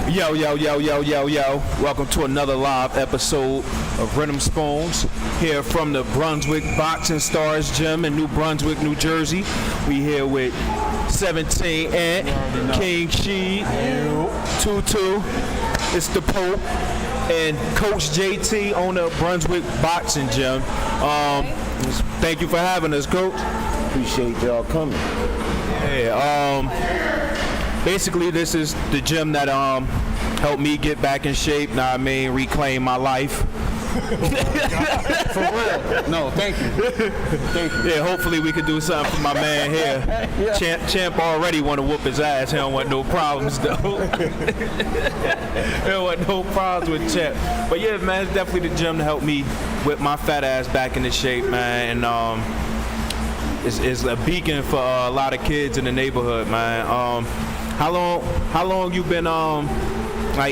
Yo, yo, yo, yo, yo, yo. Welcome to another live episode of Rhythm Spoonz here from the Brunswick Boxing Stars Gym in New Brunswick, New Jersey. We here with 17 Ant, King Sheed, Tutu, it's the Pope, and Coach JT, owner of Brunswick Boxing Gym. Thank you for having us, Coach. Appreciate y'all coming. Yeah, basically this is the gym that helped me get back in shape, reclaim my life. For real. No, thank you. Thank you. Yeah, hopefully we could do something for my man here. Yeah. Champ already want to whoop his ass. He don't want no problems though. He don't want no problems with Champ. But yeah, man, it's definitely the gym to help me whip my fat ass back into shape, man. And it's a beacon for a lot of kids in the neighborhood, man. How long you been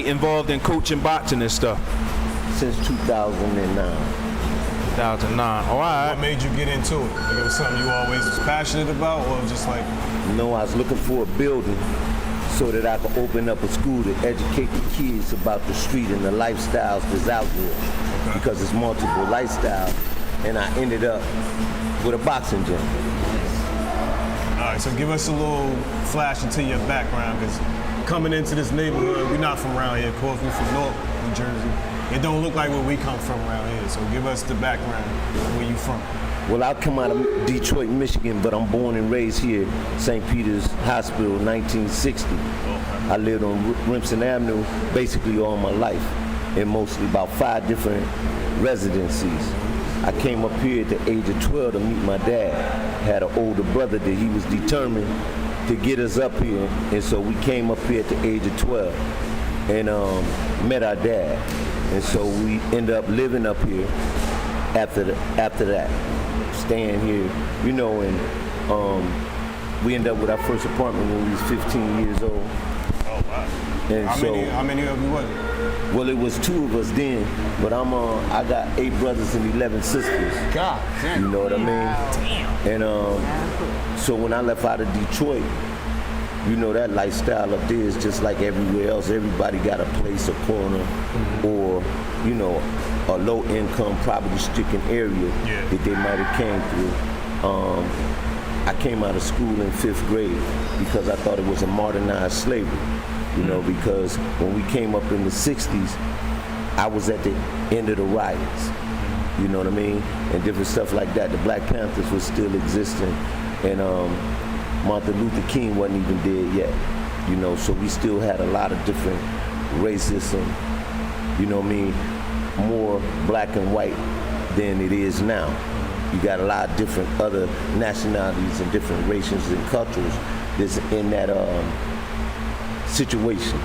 involved in coaching boxing and stuff? Since 2009. 2009. All right. What made you get into it? Like it was something you always was passionate about, or just like? No, I was looking for a building so that I could open up a school to educate the kids about the street and the lifestyles that's out there. Okay. Because it's multiple lifestyles, and I ended up with a boxing gym. All right, so give us a little flash into your background, because coming into this neighborhood, we're not from around here. Of course, we're from North New Jersey. It don't look like where we come from around here, so give us the background, where you from. Well, I come out of Detroit, Michigan, but I'm born and raised here, St. Peter's Hospital, 1960. Okay. I lived on Remsen Avenue basically all my life, in mostly about 5 different residencies. I came up here at the age of 12 to meet my dad. Had an older brother that he was determined to get us up here, and so we came up here at the age of 12 and met our dad. And so we ended up living up here after that, staying here, and we ended up with our first apartment when we was 15 years old. Oh, wow. And how many of you was it? Well, it was 2 of us then, but I got 8 brothers and 11 sisters. God damn. You know what I mean? Damn. And so when I left out of Detroit, that lifestyle up there is just like everywhere else. Everybody got a place, a corner, or, a low-income, poverty-stricken area that they might have came through. I came out of school in 5th grade because I thought it was a modernized slavery, because when we came up in the 60s, I was at the end of the riots, you know what I mean? And different stuff like that. The Black Panthers was still existing, and Martin Luther King wasn't even dead yet, so we still had a lot of different racism, more black and white than it is now. You got a lot of different other nationalities and different races and cultures that's in that situation,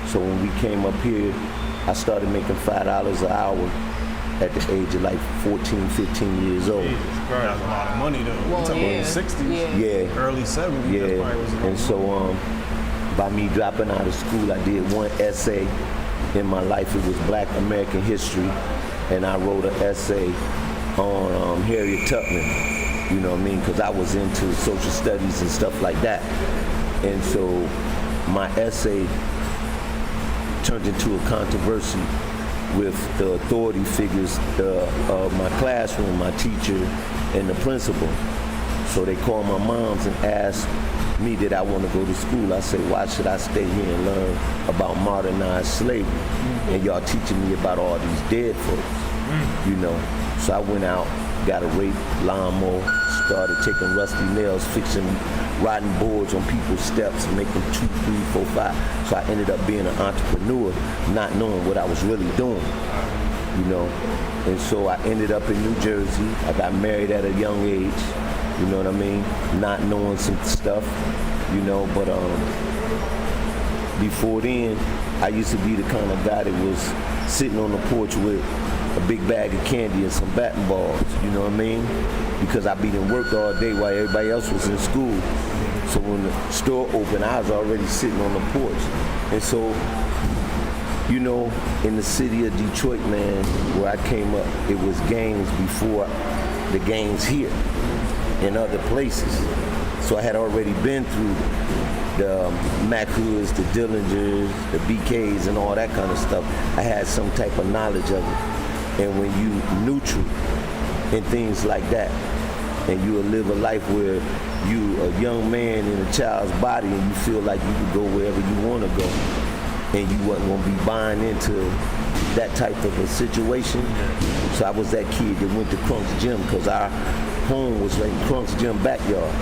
So when we came up here, I started making $5 an hour at the age of like 14, 15 years old. That's a lot of money though. Well, talking about the 60s, yeah, early 70s. Yeah, and so by me dropping out of school, I did one essay in my life. It was Black American History, and I wrote an essay on Harriet Tubman, you know what I mean? Because I was into social studies and stuff like that. And so my essay turned into a controversy with the authority figures of my classroom, my teacher, and the principal. So they called my moms and asked me did I want to go to school. I said, why should I stay here and learn about modernized slavery? And y'all teaching me about all these dead folks, So I went out, got a rape lawnmower, started taking rusty nails, fixing rotten boards on people's steps, and making 2, 3, 4, 5. So I ended up being an entrepreneur, not knowing what I was really doing, And so I ended up in New Jersey. I got married at a young age, you know what I mean? Not knowing some stuff, but before then, I used to be the kind of guy that was sitting on the porch with a big bag of candy and some batting balls, you know what I mean? Because I been in work all day while everybody else was in school. So when the store opened, I was already sitting on the porch. And so, in the city of Detroit, man, where I came up, it was gangs before the gangs here in other places. So I had already been through the Mac Hoods, the Dillingers, the BKs, and all that kind of stuff. I had some type of knowledge of it. And when you neutral and things like that, and you will live a life where you a young man in a child's body and you feel like you can go wherever you want to go, and you wasn't going to be buying into that type of a situation. So I was that kid that went to Crunk's Gym, because our home was like Crunk's Gym backyard.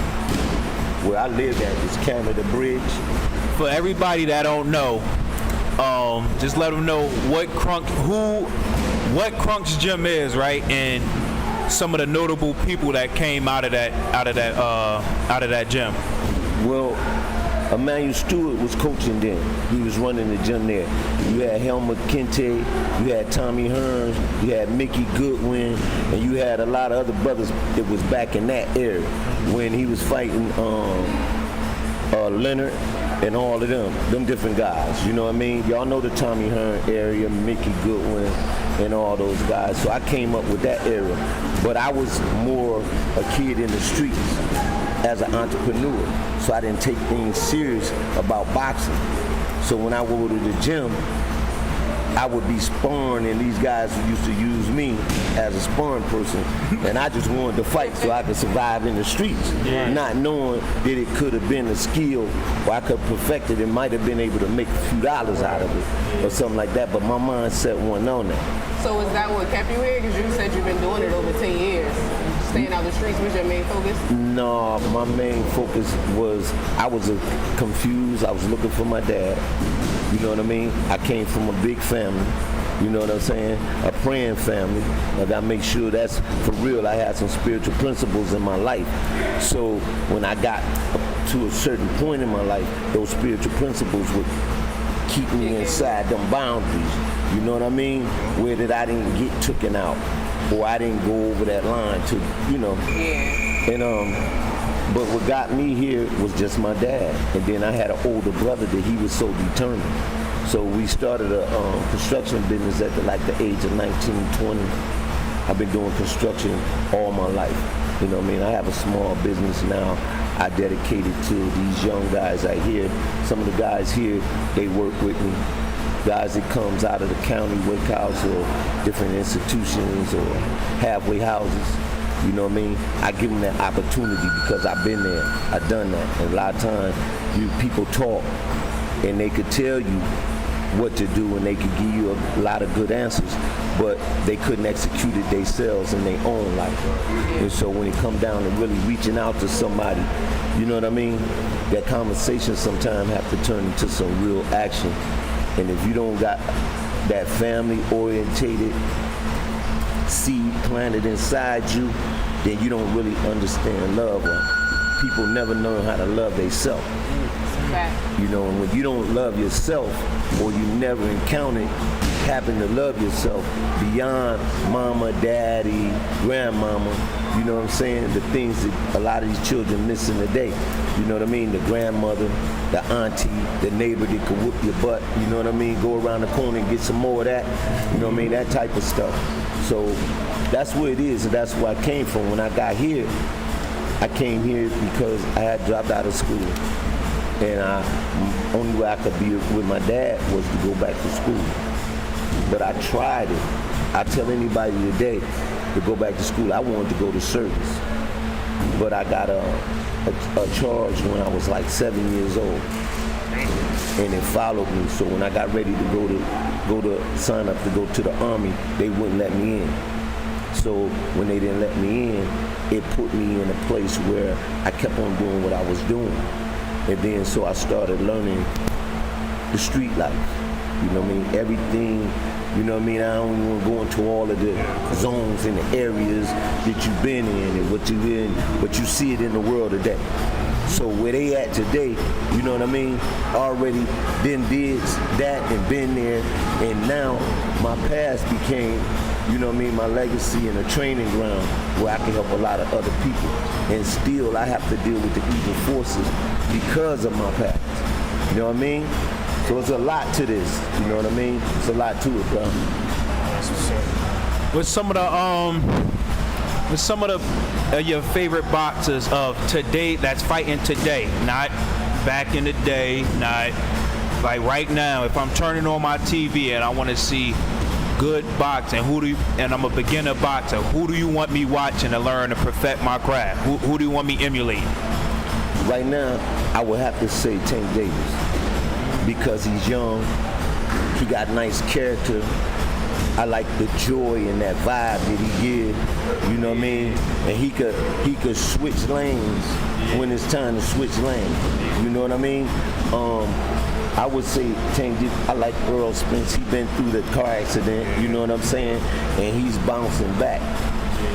Where I lived at is Canada Bridge. For everybody that don't know, just let them know what Crunk's Gym is, right? And some of the notable people that came out of that gym. Well, Emmanuel Stewart was coaching then. He was running the gym there. You had Helmut Kente, you had Tommy Hearns, you had Mickey Goodwin, and you had a lot of other brothers that was back in that era when he was fighting Leonard and all of them different guys. You know what I mean? Y'all know the Tommy Hearns area, Mickey Goodwin, and all those guys. So I came up with that era. But I was more a kid in the streets as an entrepreneur. So I didn't take things serious about boxing. So when I would go to the gym, I would be sparring, and these guys used to use me as a sparring person, and I just wanted to fight so I could survive in the streets, not knowing that it could have been a skill or I could have perfected it, might have been able to make a few dollars out of it or something like that, but my mindset wasn't on that. So is that what kept you here? Because you said you've been doing it over 10 years. Staying out the streets was your main focus? No, my main focus was, I was confused. I was looking for my dad. You know what I mean? I came from a big family. You know what I'm saying? A praying family. I gotta make sure that's for real. I had some spiritual principles in my life. So when I got to a certain point in my life, those spiritual principles would keep me inside them boundaries. You know what I mean? Where that I didn't get taken out, or I didn't go over that line to, you know. Yeah. And but what got me here was just my dad. And then I had an older brother that he was so determined. So we started a construction business at the age of 19, 20. I've been doing construction all my life. You know what I mean? I have a small business now. I dedicated to these young guys out here. Some of the guys here, they work with me. Guys that comes out of the county wake house or different institutions or halfway houses. You know what I mean? I give them that opportunity because I've been there. I've done that. And a lot of times, people talk and they could tell you what to do and they could give you a lot of good answers, but they couldn't execute it themselves in their own life. And so when it comes down to really reaching out to somebody, you know what I mean? That conversation sometimes have to turn into some real action. And if you don't got that family-orientated seed planted inside you, then you don't really understand love. Or people never learn how to love themselves. You know, and when you don't love yourself, or you never encountered having to love yourself beyond mama, daddy, grandmama, you know what I'm saying? The things that a lot of these children miss in the day. You know what I mean? The grandmother, the auntie, the neighbor that could whoop your butt, you know what I mean? Go around the corner and get some more of that, you know what I mean? That type of stuff. So that's where it is, and that's where I came from. When I got here, I came here because I had dropped out of school. And only way I could be with my dad was to go back to school. But I tried it. I tell anybody today to go back to school. I wanted to go to service. But I got a charge when I was like 7 years old. And it followed me. So when I got ready to go to sign up to go to the Army, they wouldn't let me in. So when they didn't let me in, it put me in a place where I kept on doing what I was doing. And then so I started learning the street life. You know what I mean? Everything, you know what I mean? I don't even want to go into all of the zones and the areas that you've been in and what you in, but you see it in the world today. So where they at today, you know what I mean? Already did that and been there, and now my past became, you know what I mean, my legacy and a training ground where I can help a lot of other people. And still I have to deal with the evil forces because of my past. You know what I mean? So it's a lot to this, you know what I mean? It's a lot to it, bro. With some of your favorite boxers of today that's fighting today, not back in the day, not like right now, if I'm turning on my TV and I want to see good boxing, and I'm a beginner boxer, who do you want me watching to learn to perfect my craft? Who do you want me emulating? Right now, I would have to say Tank Davis because he's young. He got nice character. I like the joy and that vibe that he gives. You know what I mean? And he could switch lanes when it's time to switch lanes. You know what I mean? I would say Tank Davis. I like Earl Spence. He been through the car accident. You know what I'm saying? And he's bouncing back.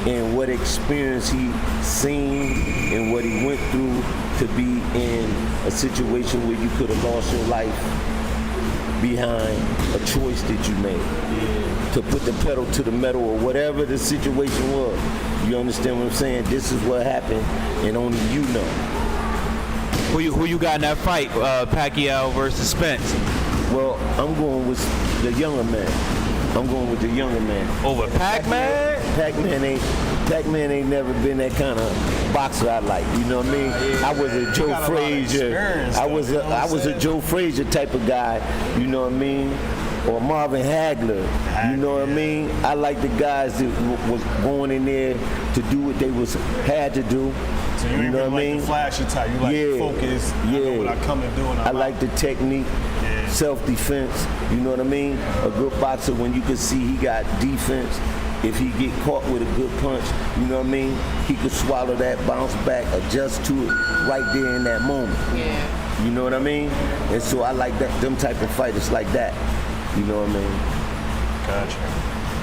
And what experience he seen and what he went through to be in a situation where you could have lost your life behind a choice that you made. To put the pedal to the metal or whatever the situation was. You understand what I'm saying? This is what happened and only you know. Who you got in that fight, Pacquiao versus Spence? Well, I'm going with the younger man. I'm going with the younger man. Over Pac-Man? Pac-Man ain't never been that kind of boxer I like. You know what I mean? I was a Joe Frazier. I was a Joe Frazier type of guy. You know what I mean? Or Marvin Hagler. You know what I mean? I like the guys that was going in there to do what they had to do. So you know what I mean? The flashy type. You like focus. I know what I come and do. I like the technique. Self-defense, you know what I mean? A good boxer, when you can see he got defense, if he get caught with a good punch, you know what I mean? He could swallow that, bounce back, adjust to it right there in that moment. Yeah. You know what I mean? And so I like them type of fighters like that. You know what I mean? Gotcha.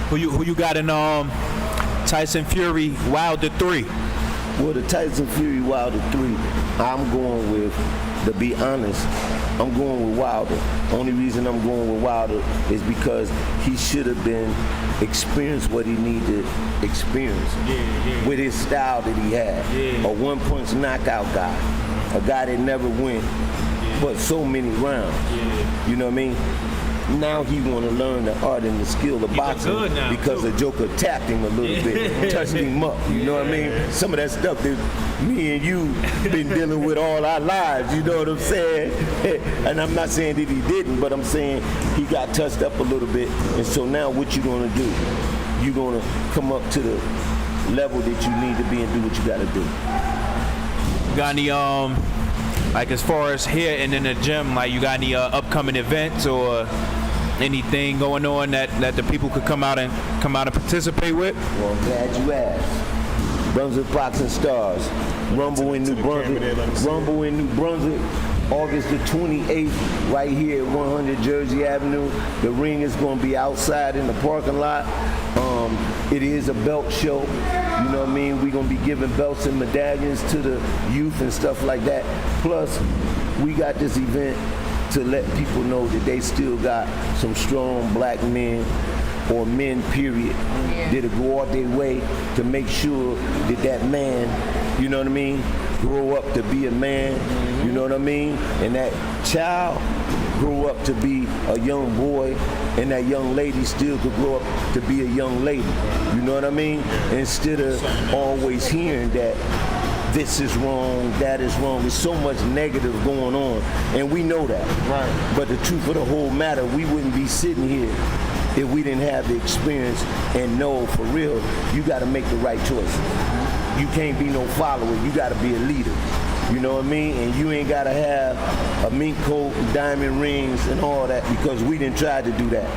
Who you got in Tyson Fury Wilder 3? Well, the Tyson Fury Wilder 3, I'm going with, to be honest, I'm going with Wilder. Only reason I'm going with Wilder is because he should have been experienced what he needed to experience with his style that he had. A one-punch knockout guy, a guy that never went but so many rounds. You know what I mean? Now he want to learn the art and the skill of boxing because the Joker tapped him a little bit, touched him up. You know what I mean? Some of that stuff that me and you been dealing with all our lives. You know what I'm saying? And I'm not saying that he didn't, but I'm saying he got touched up a little bit. And so now what you gonna do? You gonna come up to the level that you need to be and do what you gotta do. Got any like as far as here and in the gym, like you got any upcoming events or anything going on that the people could come out and participate with? Well, I'm glad you asked. Brunswick Boxing Stars, Rumble in New Brunswick, August the 28th, right here at 100 Jersey Avenue. The ring is going to be outside in the parking lot. It is a belt show. You know what I mean? We're going to be giving belts and medallions to the youth and stuff like that. Plus, we got this event to let people know that they still got some strong black men or men, period, that'll go out their way to make sure that man, you know what I mean, grow up to be a man, you know what I mean? And that child grow up to be a young boy, and that young lady still could grow up to be a young lady. You know what I mean? Instead of always hearing that this is wrong, that is wrong. There's so much negative going on, and we know that. Right. But the truth of the whole matter, we wouldn't be sitting here if we didn't have the experience and know for real, you got to make the right choices. You can't be no follower. You got to be a leader. You know what I mean? And you ain't got to have a mink coat and diamond rings and all that because we didn't try to do that.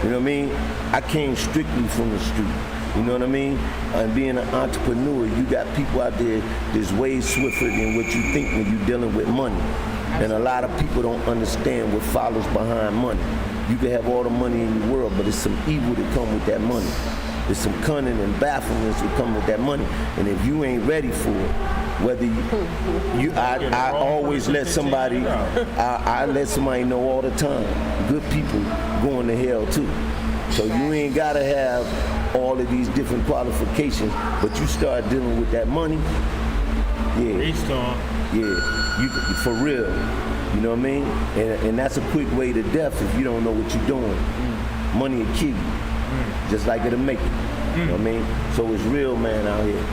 You know what I mean? I came strictly from the street. You know what I mean? And being an entrepreneur, you got people out there that's way swifter than what you think when you're dealing with money. And a lot of people don't understand what follows behind money. You can have all the money in the world, but there's some evil that come with that money. There's some cunning and bafflement that come with that money. And if you ain't ready for it, whether I always let somebody, I let somebody know all the time, good people going to hell too. So you ain't gotta have all of these different qualifications, but you start dealing with that money, you for real. You know what I mean? And that's a quick way to death if you don't know what you're doing. Money will kill you, just like it'll make you. You know what I mean? So it's real, man, out here.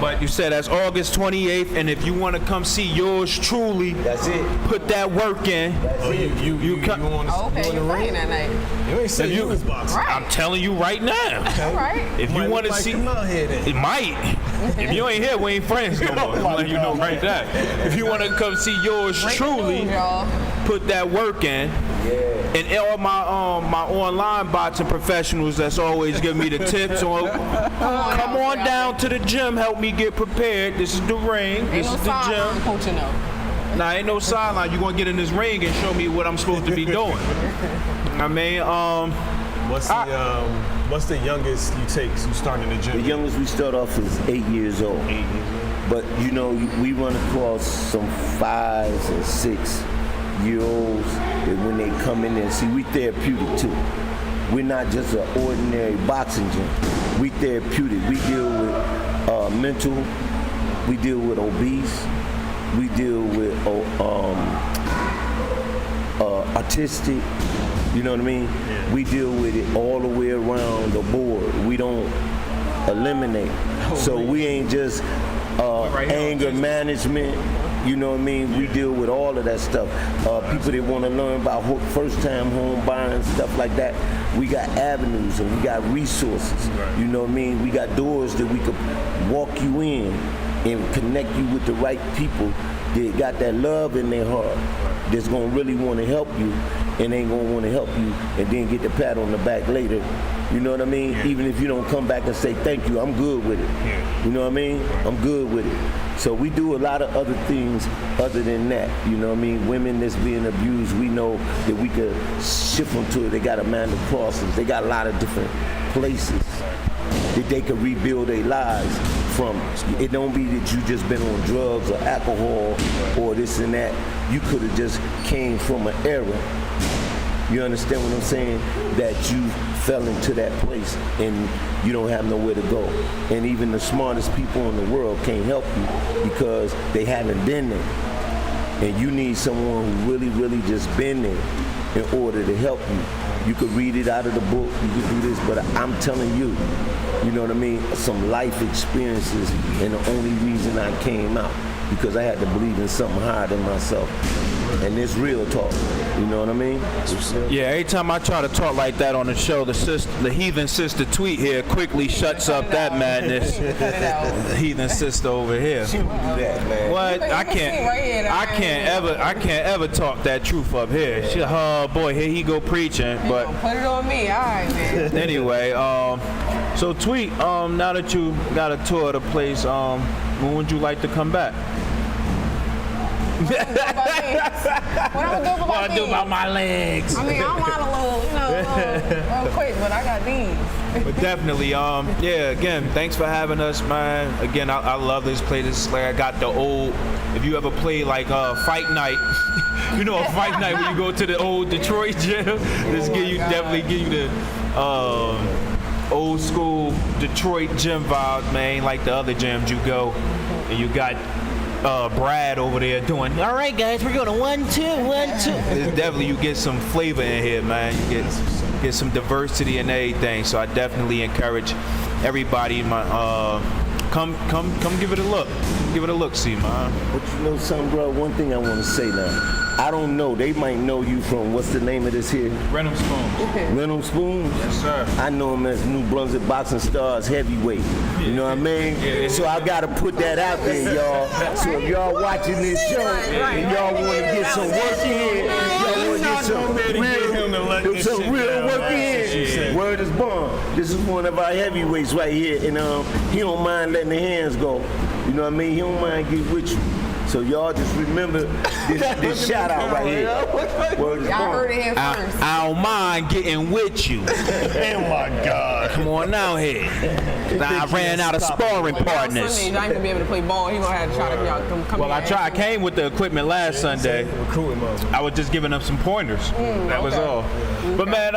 But you said that's August 28th, and if you want to come see yours truly, That's it. put that work in. That's it. You come- on the, Oh, okay, you on you're the playing ring? that night. You ain't say you was boxing. Right. I'm telling you right now. All right. If you Might want to like see, come out here then. it might. If you ain't here, we ain't friends no more. I'm letting you know right there. If you want to come see yours Breaking truly, news, y'all. put that work in. Yeah. And all my online boxing professionals that's always giving me the tips on come on down to the gym, help me get prepared. This is the ring. Ain't This no is the sideline gym. coaching though. Nah, ain't no sideline. You gonna get in this ring and show me what I'm supposed to be doing. I mean, What's the youngest you take? You starting in the gym? The youngest we start off is 8 years old. 8 years But you know, we run across some 5 and 6 year olds that when they come in there, see, we therapeutic too. We're not just an ordinary boxing gym. We therapeutic. We deal with mental. We deal with obese. We deal with artistic. You know what I mean? Yeah. We deal with it all the way around the board. We don't eliminate. So we ain't just Right here on anger Tuesday. management. You know what I mean? We deal with all of that stuff. People that want to learn about first-time home buying, stuff like that. We got avenues and we got resources. Right. You know what I mean? We got doors that we could walk you in and connect you with the right people that got that love in their heart that's going to really want to help you and ain't going to want to help you and then get the pat on the back later. You know what I mean? Yeah. Even if you don't come back and say thank you, I'm good with it. Yeah. You know what I mean? I'm good with it. So we do a lot of other things other than that. You know what I mean? Women that's being abused, we know that we could shift them to it. They got Amanda Crossings. They got a lot of different places that they could rebuild their lives from. It don't be that you just been on drugs or alcohol or this and that. You could have just came from an era. You understand what I'm saying? That you fell into that place and you don't have nowhere to go. And even the smartest people in the world can't help you because they haven't been there. And you need someone who really, really just been there in order to help you. You could read it out of the book, you could do this, but I'm telling you, you know what I mean? Some life experiences, and the only reason I came out because I had to believe in something higher than myself. And it's real talk, you know what I mean? yeah, every time I try to talk like that on the show, the heathen sister tweet here quickly shuts up that madness. Cut it out. The heathen sister over here. She would do that, man. What? You I can see right here that I can't ever talk that truth up here. She, oh boy, here he go preaching. But Put it on me. All right, man. anyway, so tweet. Now that you got a tour of the place, when would you like to come back? What I'm gonna do What I do about my legs? I mean, I don't mind a little, real quick, but I got these. But definitely, yeah, again, thanks for having us, man. Again, I love this place. It's like I got the old, if you ever play like Fight Night, you know a Fight Night when you go to the old Detroit gym, this definitely give you the old school Detroit gym vibes, man, like the other gyms you go. And you got Brad over there doing, all right, guys, we're going to 1, 2, 1, 2. It's definitely, you get some flavor in here, man. You get some diversity and everything. So I definitely encourage everybody, come give it a look. Give it a look, see, man. But you know something, bro? One thing I want to say now. I don't know. They might know you from, what's the name of this here? Random Spoonz. Random Spoonz? Yes, sir. I know him as New Brunswick Boxing Stars heavyweight. You know what I mean? Yeah. So I got to put that out there, y'all. So if y'all watching this show and y'all want to get some work in, y'all want to get some real work in, word is born. This is one of our heavyweights right here. And he don't mind letting the hands go. You know what I mean? He don't mind getting with you. So y'all just remember this shout out right here. Word is Y'all born. heard it here first. I don't mind getting with you. Oh my God. Come on now here. Now I ran out of sparring partners. Sundays, I ain't gonna be able to play ball. He gonna have to try to y'all come Well, here I and tried. I ask came with the equipment last Sunday. Recruiting mode. I was just giving them some pointers. That was okay. all. But man,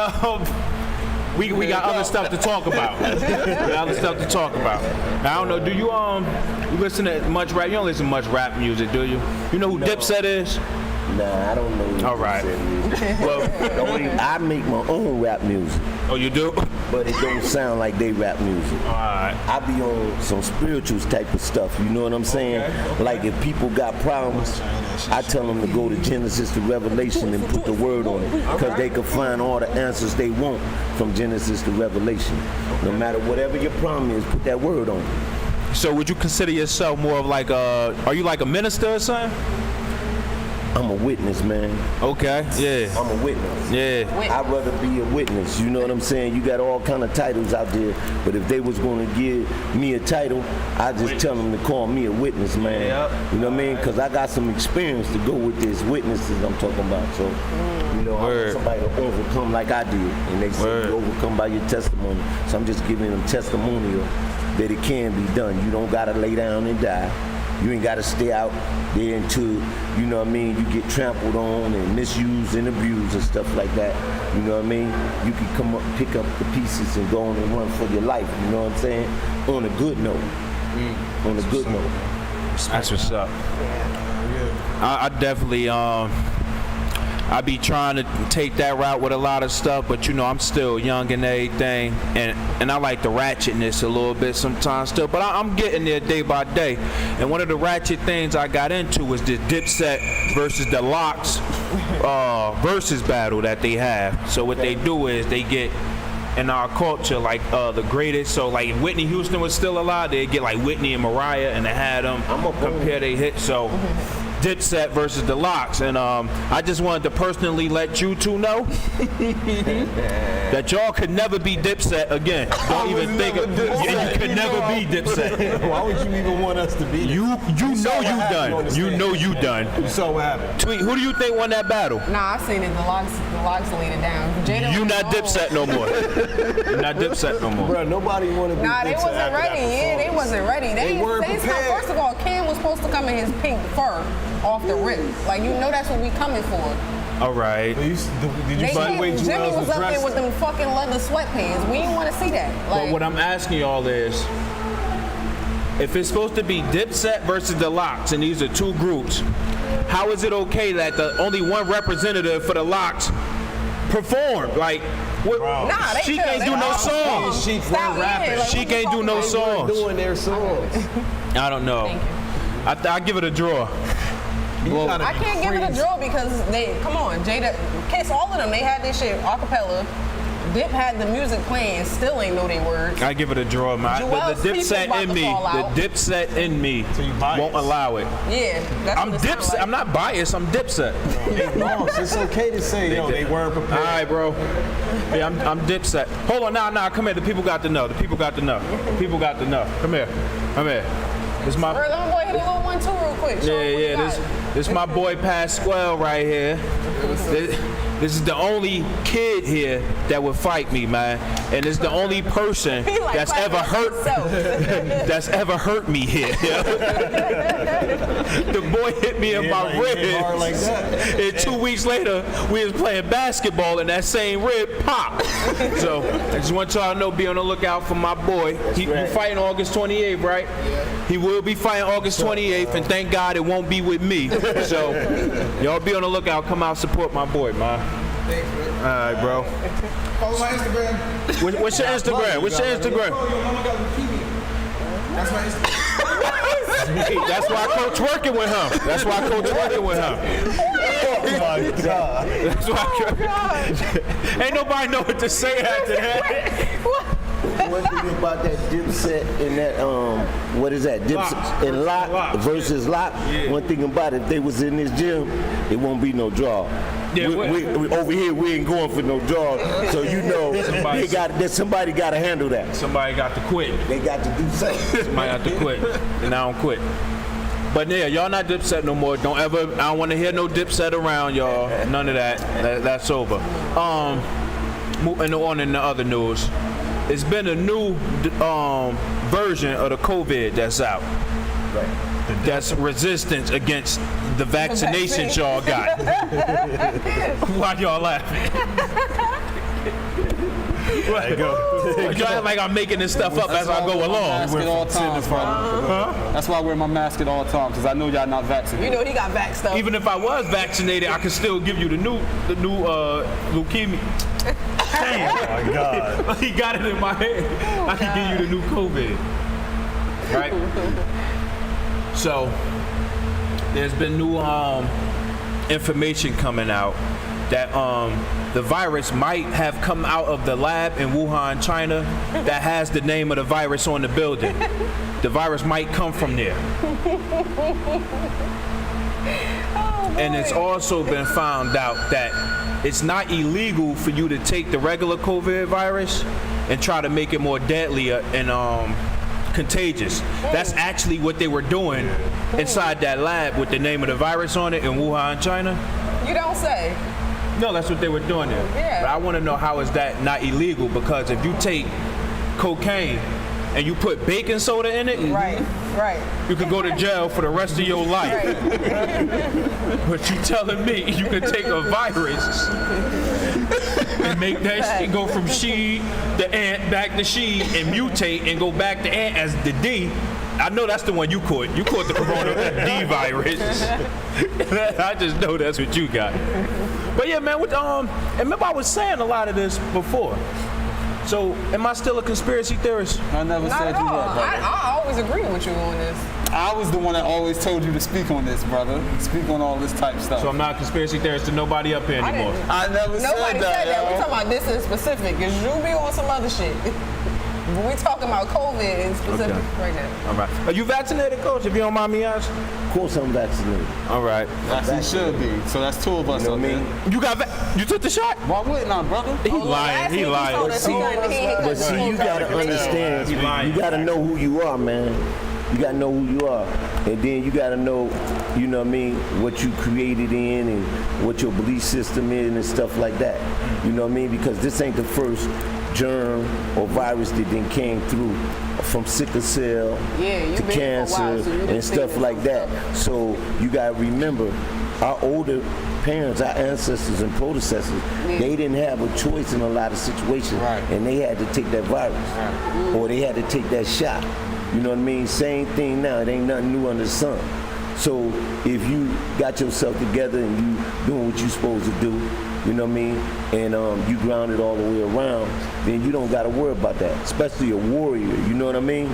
we got other stuff to talk about. We got other stuff to talk about. Now, I don't know. Do you listen to much rap? You don't listen to much rap music, do you? You know who Dipset is? Nah, I don't know what All right. Dipset is. Well, I make my own rap music, oh, you do? but it don't sound like they rap music. All right. I be on some spirituals type of stuff, you know what I'm saying? Like if people got problems, I tell them to go to Genesis to Revelation and put the word on it, because they can find all the answers they want from Genesis to Revelation. No matter whatever your problem is, put that word on it. So would you consider yourself more of like are you like a minister or something? I'm a witness, man. Okay, yeah. I'm a witness. Yeah. I'd rather be a witness, you know what I'm saying? You got all kind of titles out there, but if they was going to give me a title, I'd just tell them to call me a witness, man. Yep. You know what I mean? Because I got some experience to go with this witnesses I'm talking about. So, you know, I want somebody to overcome like I did. And they say you overcome by your testimony. So I'm just giving them testimonial that it can be done. You don't got to lay down and die. You ain't got to stay out there until, you know what I mean, you get trampled on and misused and abused and stuff like that. You know what I mean? You can come up, pick up the pieces and go on and run for your life. You know what I'm saying? On a good note. On a good note. That's what's up. I definitely I be trying to take that route with a lot of stuff, but you know I'm still young and everything, and I like the ratchetness a little bit sometimes still, but I'm getting there day by day. And one of the ratchet things I got into was this Dipset versus the Locks versus battle that they have. So what they do is they get in our culture like the greatest. So like if Whitney Houston was still alive, they'd get like Whitney and Mariah and they had them compare their hits. So Dipset versus the Locks, and I just wanted to personally let you two know that y'all could never be Dipset again. Don't even think of it. You could never be Dipset. Why would you even want us to be there? You know you done. You know you done. You saw what happened. Tweet, who do you think won that battle? Nah, I seen it. The locks laid it down. Jada You was not wrong. Dipset no more. You not Dipset no more. Bro, nobody want to be Nah, they Dipset wasn't after ready. that Yeah, they performance. wasn't ready. They weren't prepared. First of all, Ken was supposed to come in his pink fur off the rip. Like, you know that's what we coming for. All right. Did you see the way Jimmy Joel was up there dressed? with them fucking leather sweatpants. We didn't want to see that. But Like, what I'm asking y'all is, if it's supposed to be Dipset versus the Locks, and these are two groups, how is it okay that the only one representative for the Locks performed? Like, what, nah, they she could. can't They do no all songs. She Stop, weren't rapping. yeah, like, She what can't the do no fuck? They weren't songs. doing their songs. I don't know. Thank you. I give it a draw. Well, I can't give it a draw because come on, Jada, Kiss, all of them, they had this shit acapella. Dip had the music playing, still ain't know they words. I give it a draw, man. Joel's The people's Dipset about in to me, fall out. the Dipset in me you biased. won't allow it. Yeah, that's I'm what it sound Dipset. like. I'm not biased. I'm Dipset. They lost. It's okay to say, yo, they weren't All prepared. right, bro. Yeah, I'm Dipset. Hold on, nah. Come here. The people got to know. The people got to know. The people got to know. Come here. Come here. This my. Bro, let me boy hit a little 1-2 real quick. Show him what you got. This my boy Pasquale right here. This is the only kid here that would fight me, man, and it's the only person He like that's ever fighting hurt himself. that's ever hurt me here. The boy hit me in my like, hit hard like ribs, that. and 2 weeks later we was playing basketball, and that same rib popped. So I just want y'all to know, be on the lookout for my boy. He fighting August 28th, right? He will be fighting August 28th, and thank God it won't be with me. So y'all be on the lookout. Come out, support my boy, man. All right, bro. Follow my Instagram. What's your Instagram? What's your Instagram? Oh, your mama got leukemia. That's my Instagram. That's why Coach working with him. That's why Coach working with him. Oh my God. That's why. Ain't nobody know what to say after that. One thing about that Dipset and that what is that? Dipset and Lock versus Lock. Yeah. One thing about it, if they was in this gym, it won't be no draw. Yeah, we over here we ain't going for no draw. So you know somebody got to handle that. Somebody got to quit. They got to do something. Somebody got to quit, and I don't quit. But yeah, y'all not Dipset no more. Don't ever. I don't want to hear no Dipset around y'all. None of that. That's over. Moving on in the other news. It's been a new version of the COVID that's out. Right. That's resistance against the vaccinations y'all got. Why y'all laughing? There you go. Y'all like I'm making this stuff up as I go along. Mask at all times, brother. That's why I wear my mask at all times, because I know y'all not vaccinated. You know he got back stuff. Even if I was vaccinated, I could still give you the new leukemia. Damn. Oh my God. He got it in my head. I could give you the new COVID. Right? So, there's been new information coming out that the virus might have come out of the lab in Wuhan, China, that has the name of the virus on the building. The virus might come from there. And it's also been found out that it's not illegal for you to take the regular COVID virus and try to make it more deadly and contagious. That's actually what they were doing inside that lab with the name of the virus on it in Wuhan, China. You don't say. No, that's what they were doing there. Yeah. But I want to know, how is that not illegal? Because if you take cocaine and you put baking soda in it, Right. you could go to jail for the rest of your life. But you telling me you can take a virus and make that shit go from she, the ant, back to she, and mutate and go back to ant as the D. I know that's the one you caught. You caught the corona D virus. I just know that's what you got. But yeah, man, and remember I was saying a lot of this before. So, am I still a conspiracy theorist? I never Not said at you all. were, brother. I always agree with you on this. I was the one that always told you to speak on this, brother. Speak on all this type stuff. So I'm not a conspiracy theorist to nobody up here I anymore. didn't- I never Nobody said that, We yo. talking about this in specific, because you be on some other shit. But we talking about COVID in specific right now. All right. Are you vaccinated, Coach, if you don't mind me asking? Of course I'm vaccinated. All right. That's he should be. So that's two of us You know up what I there. mean? You took the shot? Why wouldn't I, brother? He lying. He lying. But see, you gotta understand. He lying. You gotta know who you are, man. You gotta know who you are, and then you gotta know, you know what I mean, what you created in and what your belief system is and stuff like that. You know what I mean? Because this ain't the first germ or virus that then came through from sickle cell Yeah, you to been for a cancer while, so you been and stuff seeing like some that. stuff. So you gotta remember, our older parents, our ancestors and predecessors, they didn't have a choice in a lot of situations, Right. and they had to take that virus, or they had to take that shot. You know what I mean? Same thing now. It ain't nothing new under the sun. So if you got yourself together and you doing what you supposed to do, you know what I mean, and you grounded all the way around, then you don't got to worry about that, especially a warrior, you know what I mean?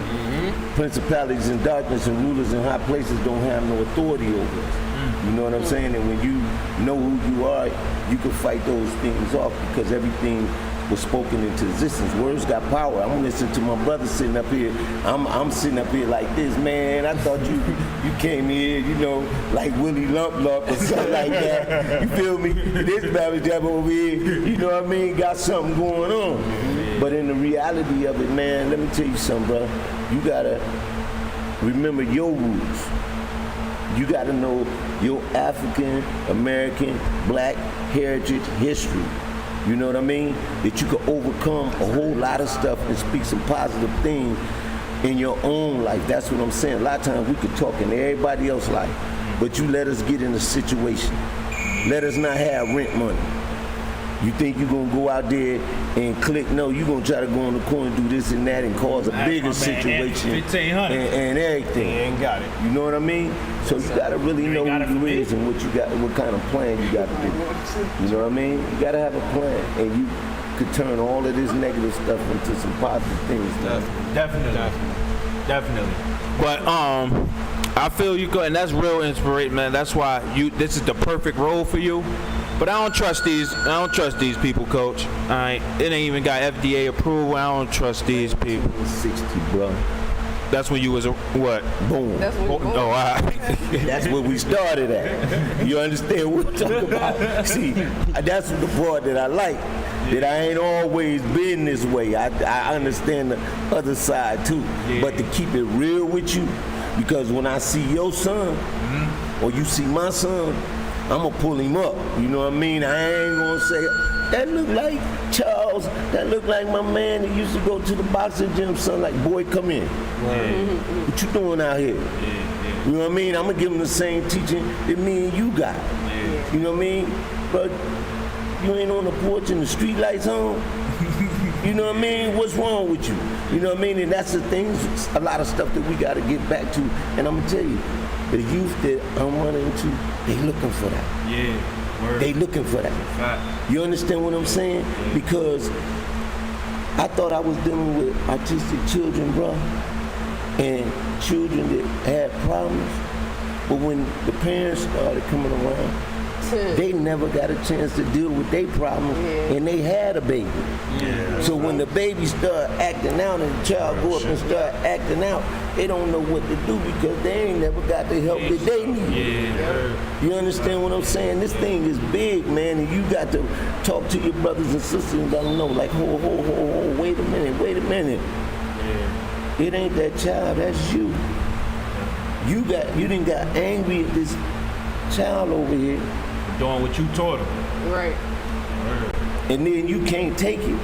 Principalities in darkness and rulers in high places don't have no authority over us. You know what I'm saying? And when you know who you are, you can fight those things off because everything was spoken into existence. Words got power. I'm listening to my brother sitting up here. I'm sitting up here like this, man. I thought you came here, you know, like Willie Lump Lump or something like that. You feel me? This baby jabber over here, you know what I mean, got something going on. But in the reality of it, man, let me tell you something, bro. You gotta remember your roots. You gotta know your African, American, black heritage history. You know what I mean? That you could overcome a whole lot of stuff and speak some positive things in your own life. That's what I'm saying. A lot of times we could talk in everybody else's life, but you let us get in a situation. Let us not have rent money. You think you're gonna go out there and click? No, you're gonna try to go on the corner and do this and that and cause a bigger situation and everything. He ain't got it. You know what I mean? So you gotta really know who you is and what you got, what kind of plan you gotta do. You know what I mean? You gotta have a plan, and you could turn all of this negative stuff into some positive things. Definitely. But I feel you go, and that's real inspiration, man. That's why this is the perfect role for you. But I don't trust these people, Coach. It ain't even got FDA approval. I don't trust these people. 60, bro. That's when you was what? Boom. That's what we Oh, all right. That's where we started at. You understand what we're talking about? See, that's the part that I like. That I ain't always been this way. I understand the other side too. But to keep it real with you, because when I see your son, or you see my son, I'm gonna pull him up. You know what I mean? I ain't gonna say, that look like Charles, that look like my man that used to go to the boxing gym, son. Like, boy, come in. What you doing out here? You know what I mean? I'm gonna give him the same teaching that me and you got. You know what I mean? But You ain't on the porch and the street lights on. You know what I mean? What's wrong with you? You know what I mean? And that's the things, a lot of stuff that we got to get back to. And I'm going to tell you, the youth that I'm running into, they looking for that. Yeah. Word. They looking for that. Fact. You understand what I'm saying? Because I thought I was dealing with autistic children, bro, and children that had problems. But when the parents started coming around, they never got a chance to deal with their problems, and they had a baby. Yeah. So when the baby start acting out and the child go up and start acting out, they don't know what to do because they ain't never got the help that they need. Yeah. You understand what I'm saying? This thing is big, man, and you got to talk to your brothers and sisters and let them know, like, ho, wait a minute. Yeah. It ain't that child, that's you. You done got angry at this child over here. Doing what you taught him. Right. And then you can't take it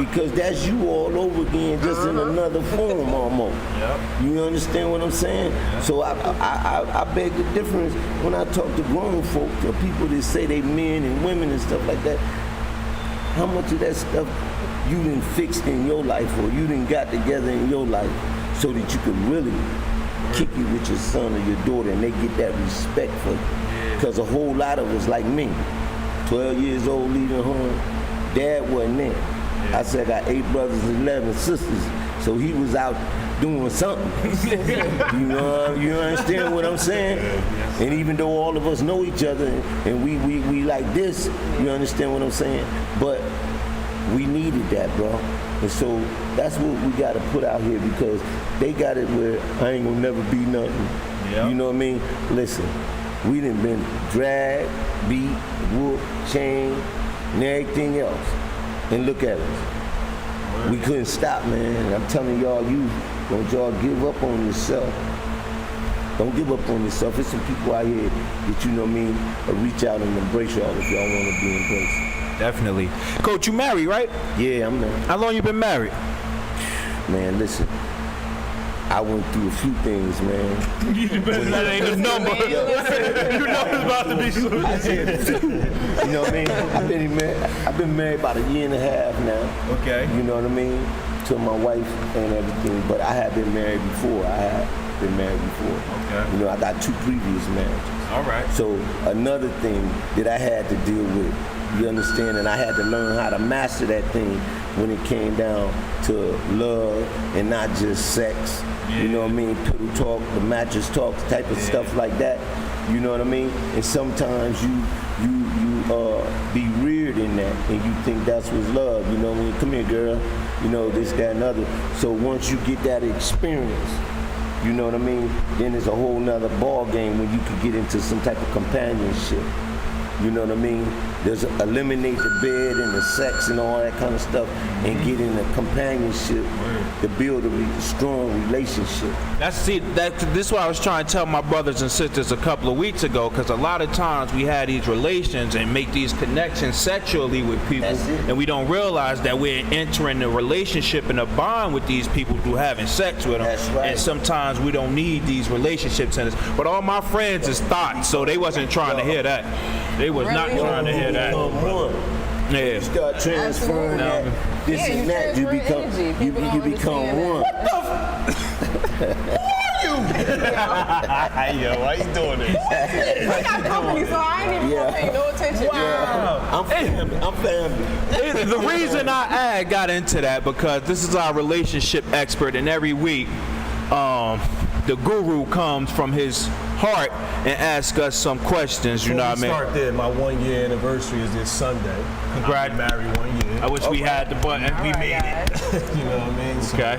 because that's you all over again, just in another form almost. Yep. You understand what I'm saying? So I beg the difference when I talk to grown folk, or people that say they men and women and stuff like that. How much of that stuff you done fixed in your life, or you done got together in your life, so that you could really kick it with your son or your daughter, and they get that respect for you. Because a whole lot of us, like me, 12 years old, leaving home, dad wasn't there. I said I got 8 brothers and 11 sisters, so he was out doing something. You understand what I'm saying? And even though all of us know each other and we like this, you understand what I'm saying? But we needed that, bro. And so that's what we got to put out here, because they got it where I ain't gonna never be nothing. Yep. You know what I mean? Listen. We done been dragged, beat, whooped, chained, and everything else. And look at us. We couldn't stop, man. And I'm telling y'all, don't y'all give up on yourself. Don't give up on yourself. There's some people out here that, you know what I mean, reach out and embrace y'all if y'all want to be embraced. Definitely. Coach, you married, right? Yeah, I'm married. How long you been married? Man, listen. I went through a few things, man. That ain't the number. You know it's about to be soon. You know what I mean? I've been married about a year and a half now. Okay. You know what I mean? To my wife and everything. But I have been married before. Okay. You know, I got 2 previous marriages. All right. So another thing that I had to deal with, you understand, and I had to learn how to master that thing when it came down to love and not just sex. You know what I mean? Pillow talk, the mattress talk, type of stuff like that. You know what I mean? And sometimes you be reared in that, and you think that's what's love. You know what I mean? Come here, girl. You know, this, that, and other. So once you get that experience, you know what I mean? Then it's a whole nother ball game when you could get into some type of companionship. You know what I mean? There's eliminate the bed and the sex and all that kind of stuff, and get in a companionship to build a strong relationship. This is what I was trying to tell my brothers and sisters a couple of weeks ago, because a lot of times we have these relations and make these connections sexually with people, and we don't realize that we're entering a relationship and a bond with these people through having sex with them. That's right. And sometimes we don't need these relationships in us. But all my friends is thoughts, so they wasn't trying to hear that. They was not trying to hear that. Yeah. You start transferring that, this and that, you become one. What the Yo, why you doing this? I got company, so I ain't even gonna pay no attention. Wow. I'm family. The reason I got into that, because this is our relationship expert, and every week the guru comes from his heart and asks us some questions, you know what I mean? Start there. My 1-year anniversary is this Sunday. Congrats. I've been married 1 year. I wish we had the button. We made it. You know what I mean? So, Okay.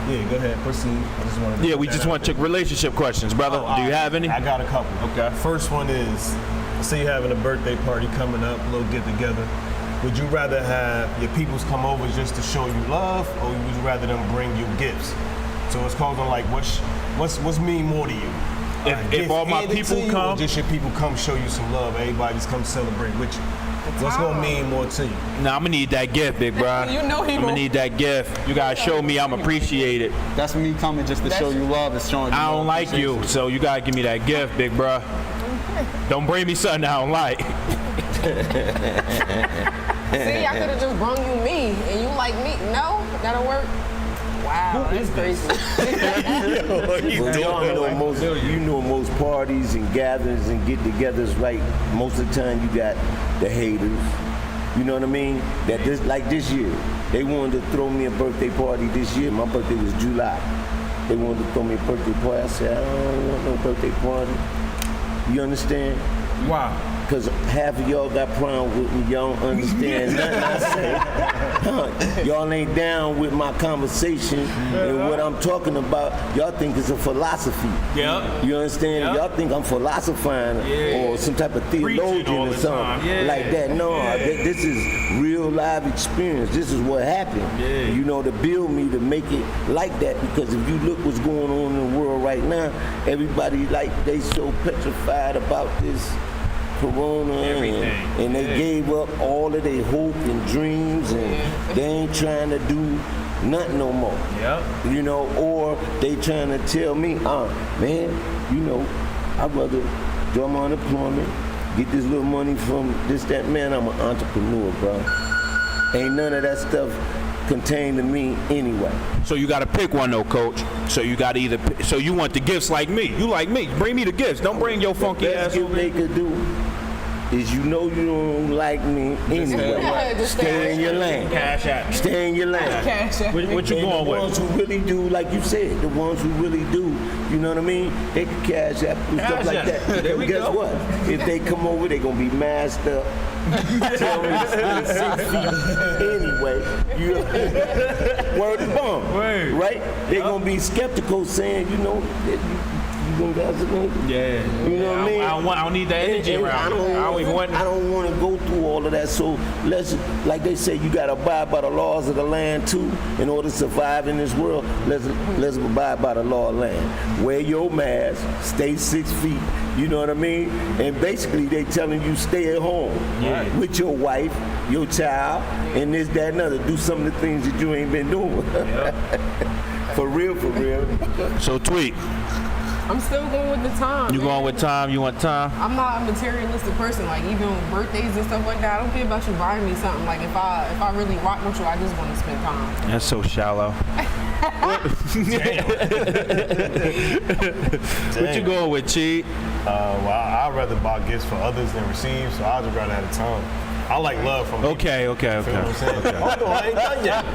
Yeah, go ahead. Proceed. I just wanted to Yeah, we just want your relationship questions, brother. Do you have any? I got a couple. Okay. First one is, say you're having a birthday party coming up, a little get together. Would you rather have your peoples come over just to show you love, or would you rather them bring you gifts? So it's called on like, what's mean more to you? If all my people come, or just your people come show you some love, everybody just come celebrate with you. What's gonna mean more to you? nah, I'm gonna need that gift, big bro. You know he I'm gonna gon' need that gift. You gotta show me I'm appreciated. That's me coming just to show you love and showing you I don't love. like you, so you gotta give me that gift, big bro. Don't bring me something I don't like. See, I could have just brung you me, and you like me. No, that'll work. Wow, that's crazy. Well, you know most parties and gatherings and get-togethers, right? Most of the time you got the haters. You know what I mean? That this year, they wanted to throw me a birthday party this year. My birthday was July. They wanted to throw me a birthday party. I said, I don't want no birthday party. You understand? Wow. Because half of y'all got problem with me. Y'all don't understand nothing I say. Y'all ain't down with my conversation and what I'm talking about. Y'all think it's a philosophy. Yeah. You understand? Yep. Y'all think I'm philosophizing or some type of theologian all or the something time. like that. No, this is real live experience. This is what happened. You know, to build me to make it like that. Because if you look what's going on in the world right now, everybody they so petrified about this Corona and they gave up all of their hope and dreams and they ain't trying to do nothing no more. Yep. You know, or they trying to tell me, man, you know, I'd rather draw my unemployment, get this little money from this, that. Man, I'm an entrepreneur, bro. Ain't none of that stuff contained to me anyway. So you got to pick one though, coach. So you got to so you want the gifts like me. You like me. Bring me the gifts. Don't bring your funky The ass best gift over. they could do is you know you don't like me anyway. Just Stay in your lane. Cash out. Stay in your lane. Cash out. What you And going the with? ones who really do, like you said, the ones who really do, you know what I mean? They can cash out and stuff Cash like app. that. There we Guess go. what? If they come over, they gonna be masked up. Tell me to stay 6 feet anyway. Word is bond, Word. right? They gonna be skeptical, saying, you know, that you gonna guys are gonna. Yeah. You know what I mean? I don't need that energy And around me. I don't even want. I don't want to go through all of that. So let's, like they say, you got to abide by the laws of the land too in order to survive in this world. Let's abide by the law of the land. Wear your mask, stay 6 feet. You know what I mean? And basically, they telling you stay at home with your wife, your child, and this, that, and other. Do some of the things that you ain't been doing. For real, for real. So Tweet, I'm still going with the time. you man. going with time? You want time? I'm not a materialistic person. Like even with birthdays and stuff like that, I don't care about you buying me something. Like if I really rock with you, I just want to spend time. That's so shallow. What you going with, Cheat? Well, I'd rather buy gifts for others than receive, so I'd just rather have a time. I like love from people. Okay. You know what I'm saying? Hold on, I ain't done yet.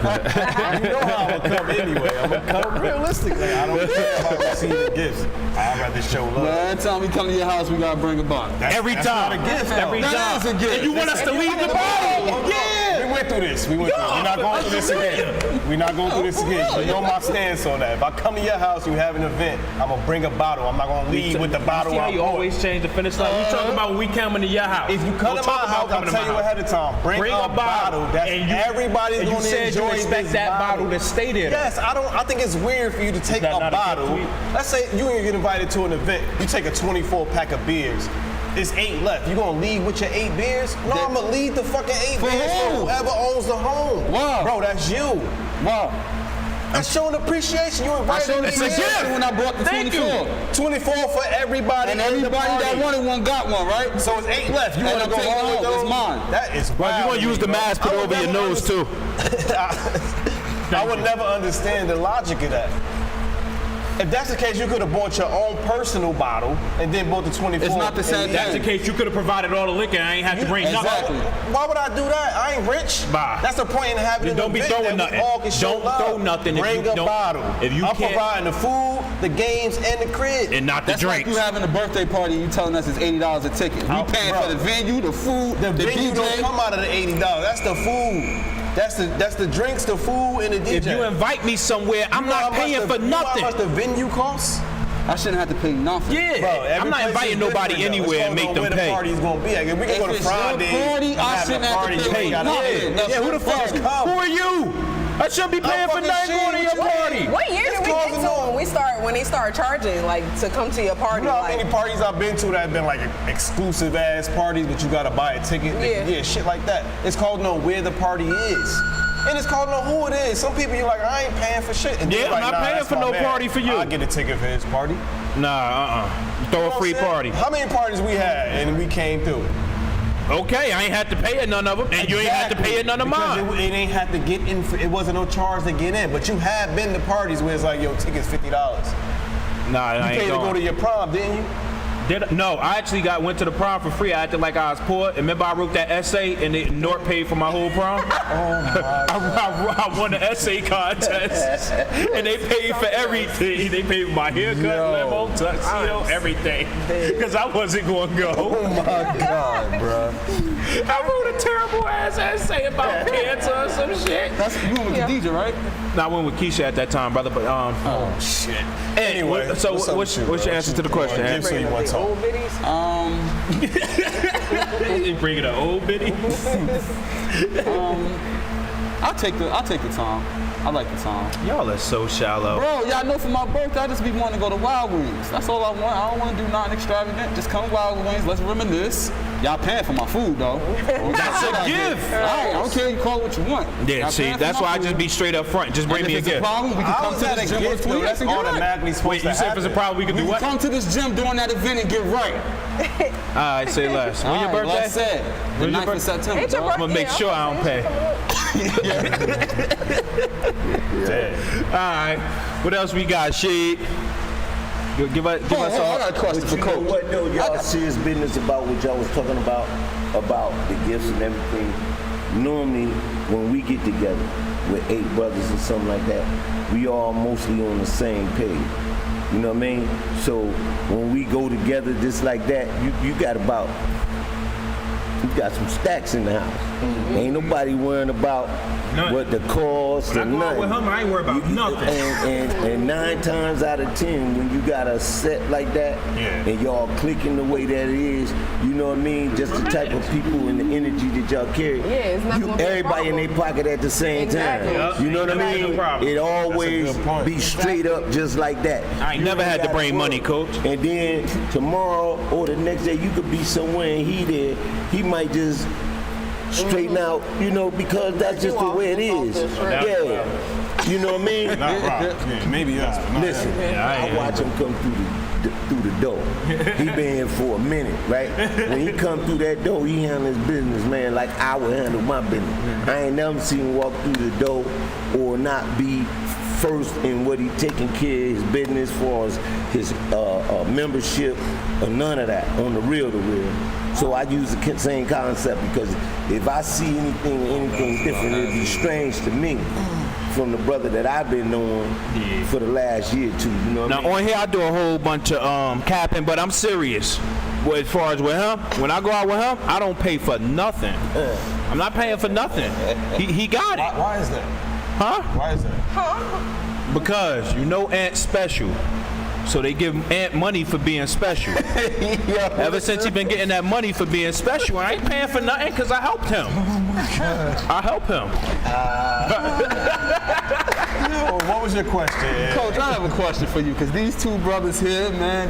You know how I'm gonna come anyway. I'm gonna come realistically. I don't care about receiving gifts. I'd rather show love. Man, every time we come to your house, we gotta bring a box. Every That's time. not a gift. Every That time. is a gift. And you want us to leave the bottle? Yeah. We went through this. We're not going through this again. We're not going through this again. You know my stance on that. If I come to your house and you have an event, I'm gonna bring a bottle. I'm not gonna leave with the bottle. See how I you bought. always change the finish line? We talking about when we coming to your house. If you come to my house, I'll tell you ahead of time. Bring a bottle that everybody's and you gonna said enjoy. you expect this that bottle to stay there. Yes, I think it's weird for you to take that a not a bottle. gift to you? Let's say you get invited to an event. You take a 24-pack of beers. There's 8 left. You gonna leave with your 8 beers? No, I'm gonna leave the fucking 8 For beers who? for whoever owns the home. Wow. Bro, that's you. Wow. That's showing appreciation. You invited me. It's a gift when I brought the 24. 24 for everybody. And in the everybody that party. wanted one got one, right? So it's 8 left. You And wanna I'm go taking home with it home. those? It's mine. That is Well, wild. you're going to use the mask, put I it would over your never nose, too. I would never understand the logic of that. If that's the case, you could have bought your own personal bottle and then bought the 24. It's not the same and thing. That's the case. You could have provided all the liquor. I ain't have to bring Exactly. nothing. Why would I do that? I ain't rich. Bye. That's the point in having Then an don't be event throwing that we nothing. all can show Don't love. throw nothing if Bring you a don't- bottle. if you I'm can't- providing the food, the games, and the crib. And not the That's like drinks. you having a birthday party and you telling us it's $80 a ticket. We paying bro. for the venue, the food, the venue don't DJ. come out of the $80. That's the food. That's the drinks, the food, and the DJ. If you invite me somewhere, I'm You know how not much paying the- for you know nothing. how much the venue costs? I shouldn't have to pay nothing. Yeah, Bro, every I'm not place inviting is nobody different, though. anywhere It's and make all them where pay. the party's gonna be. Like, if we can If go to it's your Friday, party, and I have shouldn't a have to party, pay you for ain't gotta nothing. pay. That's Yeah, who the your fuck? party. Who are you? I shouldn't be paying for fucking nothing shit. going to your What you party. mean? What year It's did we get causing to all- when they start charging like to come to your party? You know how like, many parties I've been to that have been like exclusive ass parties, but you gotta buy a ticket? Yeah. Shit like that. It's called know where the party is. And it's called know who it is. Some people you're like, I ain't paying for shit. And Yeah, they're I'm like, not nah, paying that's for my no man. party for you. I'll get a ticket for his party. Nah, Throw You know a what free I'm saying? party. How many parties we had and we came through? Okay, I ain't had to pay at none of them, and you ain't had to pay at none of Because mine. It ain't had to get in. It wasn't no charge to get in. But you have been to parties where it's like, yo, tickets $50. Nah, I You ain't paid to go going. to your prom, didn't you? No, I actually went to the prom for free. I acted like I was poor. And remember I wrote that essay and Nort paid for my whole prom? I won the essay contest and they paid for everything. They paid for my haircut, limo, tuxedo, everything. Because I wasn't going to go. Oh my God, bro. I wrote a terrible ass essay about cancer or some shit. That's you went with Khadijah, right? No, I went with Keisha at that time, brother. But Oh shit. Anyway, so what's your answer to the question? Give so you want to talk. Old biddies. You bringing the old biddy? I'll take the time. I like the time. Y'all are so shallow. Bro, y'all know for my birthday, I just be wanting to go to Wild Wings. That's all I want. I don't want to do nothing extravagant. Just come to Wild Wings. Let's reminisce. Y'all paying for my food, though. That's a gift. All right, I don't care. You call it what you want. Yeah, Y'all see, paying for that's my why I food. just be straight up front. Just bring And me a if it's a gift. problem, we can How come is to that this a gym gift, for though? 2 That's years and get right. automatically supposed Wait, to you said if it's a happen. problem, we can We do can what? come to this gym during that event and get right. All right, say less. When your All right, birthday? Let's say the When's your 9th of September. Ain't your dog. I'm gonna make sure I don't pay. All right. What else we got, Sheed? Give us I all. got a question But for you know Coach. what though, y'all serious business about what y'all was talking about the gifts and everything. Normally, when we get together with 8 brothers or something like that, we all mostly on the same page. You know what I mean? So when we go together just like that, you got some stacks in the house. Ain't nobody worrying about None. what the cost When I or go out nothing. with him, I ain't worried about nothing. And 9 times out of 10, when you got a set like that, Yeah. and y'all clicking the way that it is, you know what I mean? Just the type of people and the energy that y'all carry. it's not gonna be a everybody in their pocket at the same Exactly. time. Yup. You know what I Exactly. mean? No problem. It always good point. be straight up just like that. I ain't You never had to gotta bring work. money, Coach. And then tomorrow or the next day, you could be somewhere and he there. He might just straighten out, you know, because that's just the way it is. Yeah. You know what I mean? Not Rob. Yeah, maybe us. But not Listen, him. I I watch him come through the door. He been here for a minute, right? When he come through that door, he handle his business, man, like I would handle my business. I ain't never seen him walk through the door or not be first in what he taking care of his business for his membership or none of that on the real. So I use the same concept because if I see anything different, it'd be strange to me from the brother that I've been knowing for the last year or two. You know what I Now mean? on here I do a whole bunch of capping, but I'm serious. Well, as far as with him, when I go out with him, I don't pay for nothing. I'm not paying for nothing. He got it. Why is that? Huh? Why is that? Because you know Ant's special. So they give Ant money for being special. Ever since he been getting that money for being special, I ain't paying for nothing because I helped him. I help him. Yo, what was your question? Coach, I have a question for you because these 2 brothers here, man,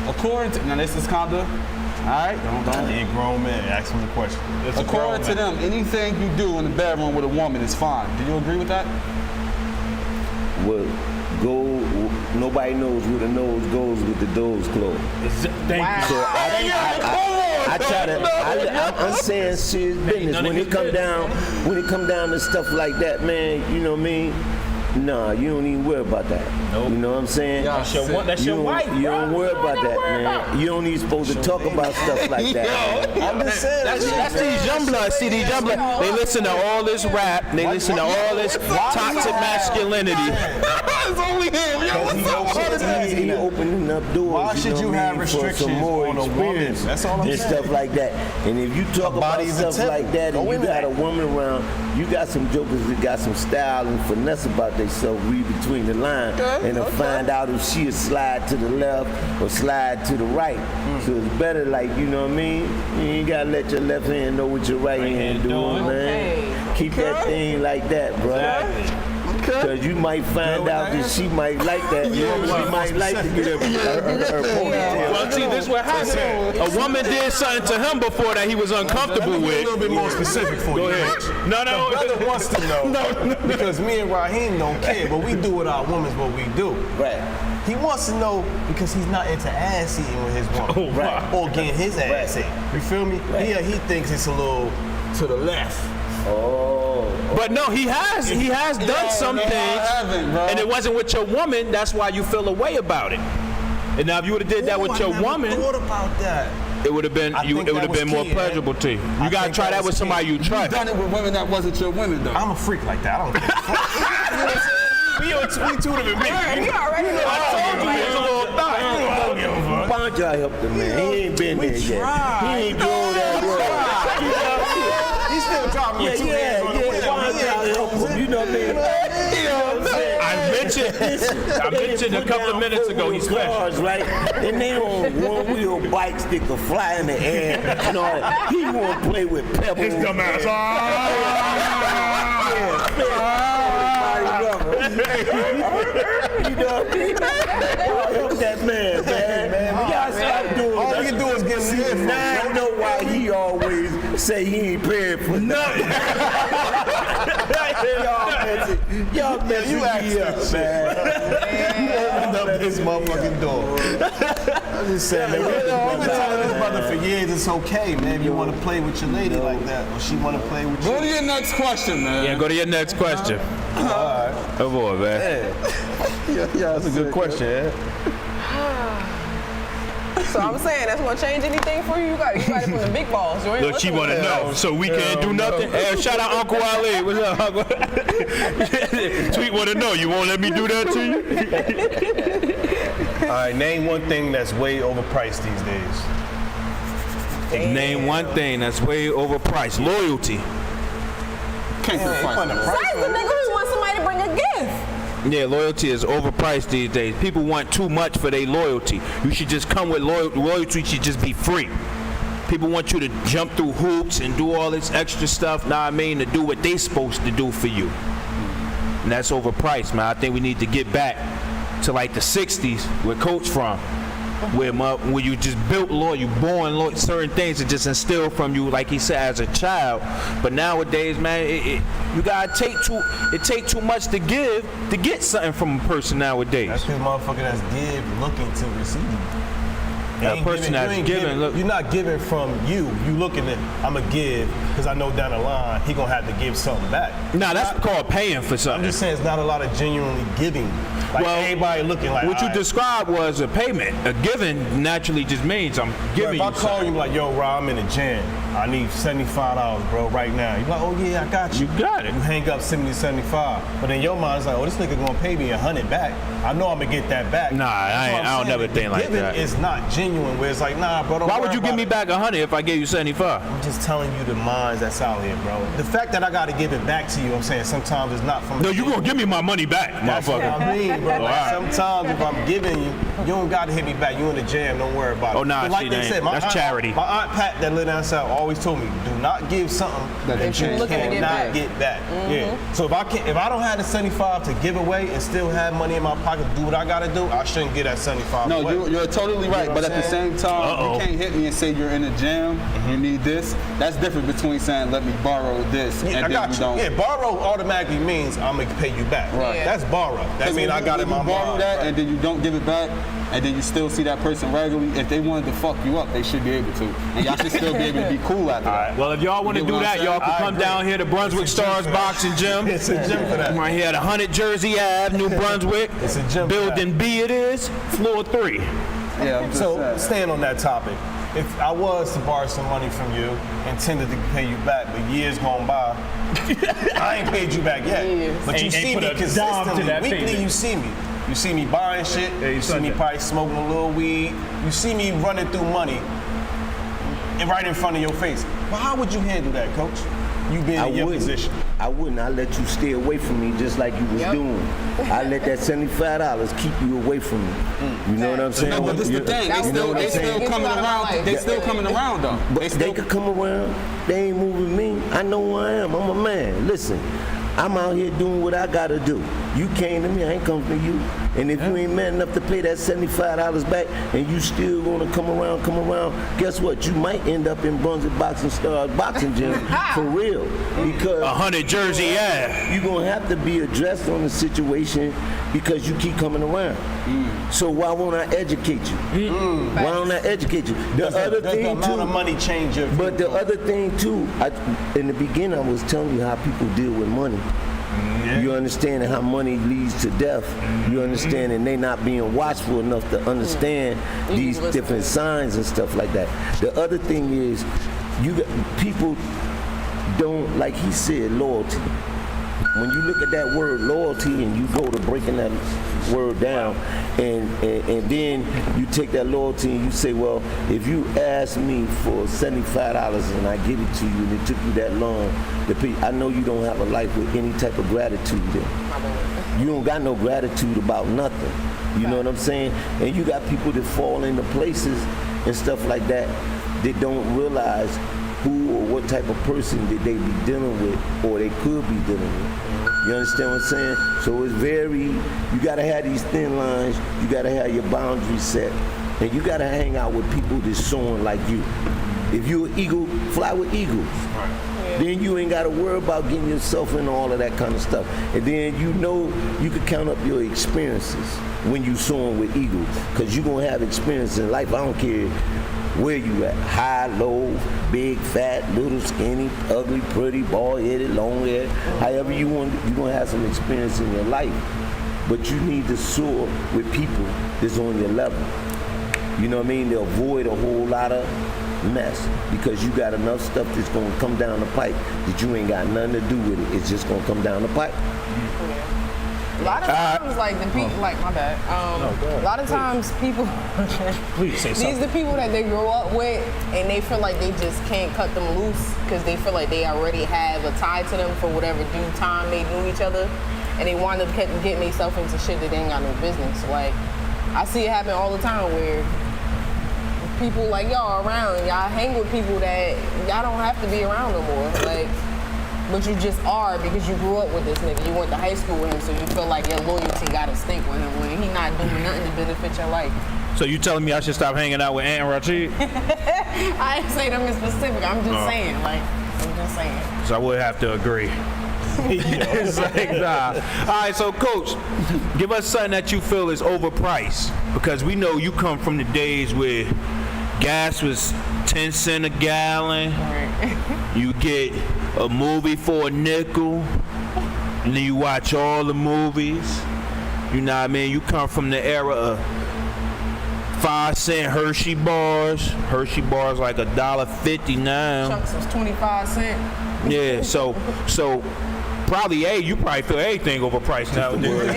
according to, now this is kind of, all right, don't. He a grown man. Ask him the question. It's a grown According to man. them, anything you do in the bedroom with a woman is fine. Do you agree with that? Well, nobody knows where the nose goes with the doors closed. Thank you. So I try to. I'm saying serious business none of when his it come down to stuff like that, man. You know what I mean? Nah, you don't even worry about that. Nope. You know what I'm saying? That's your wife, You don't bro. worry about that, man. You don't even supposed to talk about stuff like that. I'm just saying. That's these young bloods. See, these young bloods, they listen to all this rap. They listen to all this toxic masculinity. It's only him. He opening up doors. Why should you have for some restrictions more on a woman? experience That's all I'm and saying. stuff like that. And if you talk about body's a stuff temple. like that, and Go you in got there. a woman around, you got some jokers that got some style and finesse about themselves. Read between the lines and to find out if she is slide to the left or slide to the right. So it's better, like, you know what I mean? You ain't gotta let your left hand know what your right hand doing, man. Okay. Keep that thing like that, bro. Because you might find out that she might like that. She might like to get her ponytail. Well, see, this is what happened. A woman did something to him before that he was uncomfortable Let me be with. a little bit more specific for Go you. ahead. No. The brother wants to know because me and Raheem don't care, but we do with our women what we do. Right. He wants to know because he's not into ass eating with his woman, Oh, right. or getting his ass Right. ate. You feel me? Right. Yeah, he thinks it's a little to the left. Oh. But no, he has done something, haven't, bro. and it wasn't with your woman. That's why you feel a way about it. And now if you would have did that with your I woman, thought about that. it would have been I think it would that have was been more key, pleasurable to you. I You gotta think try that that was with somebody key. you trust. You've done it with women that wasn't your women, though. I'm a freak like that. I don't care. We two of them. He already know. I told you he was a little thought. Bonja helped him, man. He ain't been there yet. He ain't doing that work. He's still dropping me 2 hands on the way. Bonja helped him. You know what I mean? I mentioned a couple of minutes ago he's special. Cars, right? And they on one-wheel bikes that can fly in the air and all that. He want to play with pebbles. His dumb ass. You know what I mean? Help that man. We gotta stop doing All that. we can do is get him here. Now I know why he always say he ain't paying for nothing. Y'all messing you me asked up, man. You opened up his motherfucking door. I'm just saying, man. We've been telling this brother for years it's okay, man. If you want to play with your lady like that, or she want to play with Go to you. your next question, man. Yeah, go to your next question. Come on, man. Yeah, that's a good question, eh? So I'm saying that's gonna change anything for you. You got it from the big balls. You ain't Look, she looking want to at know, so we can't do nothing. Hey, shout out Uncle Ali. What's up, Uncle? Tweet want to know. You won't let me do that to you? All right, name one thing that's way overpriced these days. Name one thing that's way overpriced. Loyalty. Can't put a price on it. Besides the nigga who wants somebody to bring a gift. Yeah, loyalty is overpriced these days. People want too much for their loyalty. You should just come with loyalty. Loyalty should just be free. People want you to jump through hoops and do all this extra stuff, know what I mean, to do what they supposed to do for you. And that's overpriced, man. I think we need to get back to like the 60s where Coach from. Where you just built loyal, you born loyal, certain things are just instilled from you, like he said, as a child. But nowadays, man, you gotta take too much to give to get something from a person nowadays. That's because motherfucker that's give looking to receive. That person that's giving, look. You're not giving from you. You looking at, I'ma give, because I know down the line he gonna have to give something back. Nah, that's called paying for I'm something. just saying it's not a lot of genuinely giving. Like Well, everybody looking like What you all right. described was a payment. A giving naturally just means I'm giving If I you call something. you like, yo, Rob, I'm in the gym. I need $75, bro, right now. You like, oh yeah, I got you. You got it. You hang up 70, 75. But in your mind, it's like, oh, this nigga gonna pay me 100 back. I know I'm gonna get that back. Nah, That's what I'm I don't saying. never think like Giving that. is not genuine. Where it's like, nah, bro. Don't Why worry would you give about me it. back 100 if I gave you 75? I'm just telling you the minds that's out here, bro. The fact that I gotta give it back to you, I'm saying sometimes it's not from. No, you gonna give me my money back, That's what motherfucker. I mean, bro. All right. Sometimes if I'm giving you, you don't gotta hit me back. You in the jam, don't worry about it. Oh, nah, But like see, they that said, ain't- my that's aunt, charity. My aunt Pat that lived down south always told me, do not give something that you you're looking to get cannot back. get back. Yeah. So if I don't have the 75 to give away and still have money in my pocket to do what I gotta do, I shouldn't get that 75 No, away. you're totally right. know But what at the I'm same time, Uh-oh. you can't hit me and say you're in a jam, you need this. That's different between saying, let me borrow this, Yeah, I and then got you you. don't. Yeah, borrow automatically means I'm gonna pay you back. Right. Yeah. That's borrow. That Because means I got it in my you borrow mind. that, Right. and then you don't give it back, and then you still see that person regularly. If they wanted to fuck you up, they should be able to, and y'all should still be able to be cool after that. Well, if y'all want to You do get what that, I'm y'all saying? can come down here to Brunswick Stars Boxing Gym. It's a gym for that. Right here at 100 Jersey Ave, New Brunswick. It's a gym for Building B it is, floor 3. Yeah, I'm just So saying. staying on that topic, if I was to borrow some money from you, intended to pay you back, but years gone by, I ain't paid you back yet. Years. But you Ain't see put me a dime to consistently, that weekly. payment. You see me. You see me buying shit. You see me Sunday. probably smoking a little weed. You see me running through money, and right in front of your face. Well, how would you handle that, Coach? You being I in your wouldn't. position. I wouldn't. I let you stay away from me just like you was doing. I let that $75 keep you away from me. You know what I'm saying? No, but this is the thing. They still coming around. They still coming around though. But they could come around. They ain't moving me. I know who I am. I'm a man. Listen, I'm out here doing what I gotta do. You came to me, I ain't come to you. And if you ain't man enough to pay that $75 back and you still gonna come around, guess what? You might end up in Brunswick Boxing Stars boxing gym for real. Because 100 Jersey, yeah. you're gonna have to be addressed on the situation because you keep coming around. So why won't I educate you? Why don't I educate you? The other Does thing the amount of too, money change your but the other thing too, in the beginning I was telling you how people deal with money. You understand how money leads to death. You understand, and they not being watchful enough to understand these different signs and stuff like that. The other thing is, people don't, like he said, loyalty. When you look at that word loyalty and you go to breaking that word down, and then you take that loyalty and you say, well, if you ask me for $75 and I give it to you and it took you that long to pay, I know you don't have a life with any type of gratitude then. You don't got no gratitude about nothing. You know what I'm saying? And you got people that fall into places and stuff like that that don't realize who or what type of person that they be dealing with or they could be dealing with. You understand what I'm saying? So it's you gotta have these thin lines, you gotta have your boundaries set, and you gotta hang out with people that's soaring like you. If you're an eagle, fly with eagles. Then you ain't gotta worry about getting yourself into all of that kind of stuff. And then you know you can count up your experiences when you soaring with eagles, because you're gonna have experience in life. I don't care where you at, high, low, big, fat, little, skinny, ugly, pretty, bald-headed, long-haired, however you want, you're gonna have some experience in your life. But you need to soar with people that's on your level. You know what I mean? To avoid a whole lot of mess, because you got enough stuff that's gonna come down the pipe that you ain't got nothing to do with it. It's just gonna come down the pipe. A lot of times, like the people, like my bad. A lot of times, people. Please say These something. the people that they grow up with, and they feel like they just can't cut them loose because they feel like they already have a tie to them for whatever due time they knew each other, and they wind up getting themselves into shit that they ain't got no business. Like, I see it happen all the time where people like y'all around, y'all hang with people that y'all don't have to be around no more. Like. But you just are because you grew up with this nigga. You went to high school with him, so you feel like your loyalty got to stink with him when he not doing nothing to benefit your life. So you telling me I should stop hanging out with Aunt Rashid? I ain't saying them in specific. I'm just saying, I'm just saying. So I would have to agree. It's like, nah. All right, so Coach, give us something that you feel is overpriced, because we know you come from the days where gas was 10 cents a gallon. Right. You get a movie for a nickel, and then you watch all the movies. You know what I mean? You come from the era of 5-cent Hershey bars. Hershey bars like $1.50 now. Chunks was 25 cents. Yeah, so probably you probably feel everything overpriced nowadays.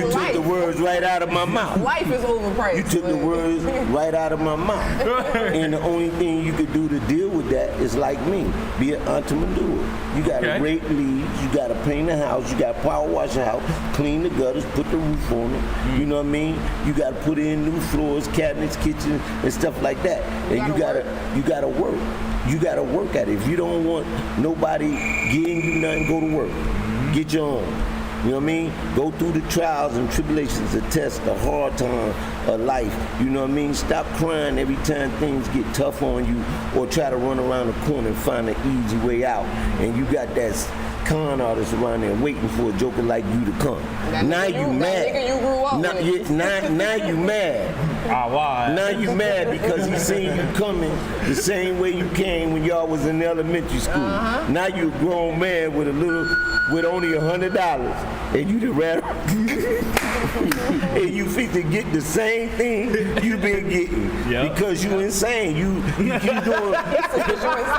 You took the words right out of my mouth. Life is overpriced. You took the words right out of my mouth. And the only thing you could do to deal with that is like me, be an entrepreneur. You gotta rake leaves, you gotta paint the house, you gotta power wash the house, clean the gutters, put the roof on it. You know what I mean? You gotta put in new floors, cabinets, kitchens, and stuff like that. And you gotta work. You gotta work at it. If you don't want nobody getting you nothing, go to work. Get your own. You know what I mean? Go through the trials and tribulations, the tests, the hard time of life. You know what I mean? Stop crying every time things get tough on you, or try to run around the corner and find an easy way out. And you got that con artists around there waiting for a joker like you to come. Now you mad. That nigga you grew up with. Now you mad. Why? Now you mad because he seen you coming the same way you came when y'all was in elementary school. Now you a grown man with only $100, and you the rat, and you fit to get the same thing you been getting because you insane. You doing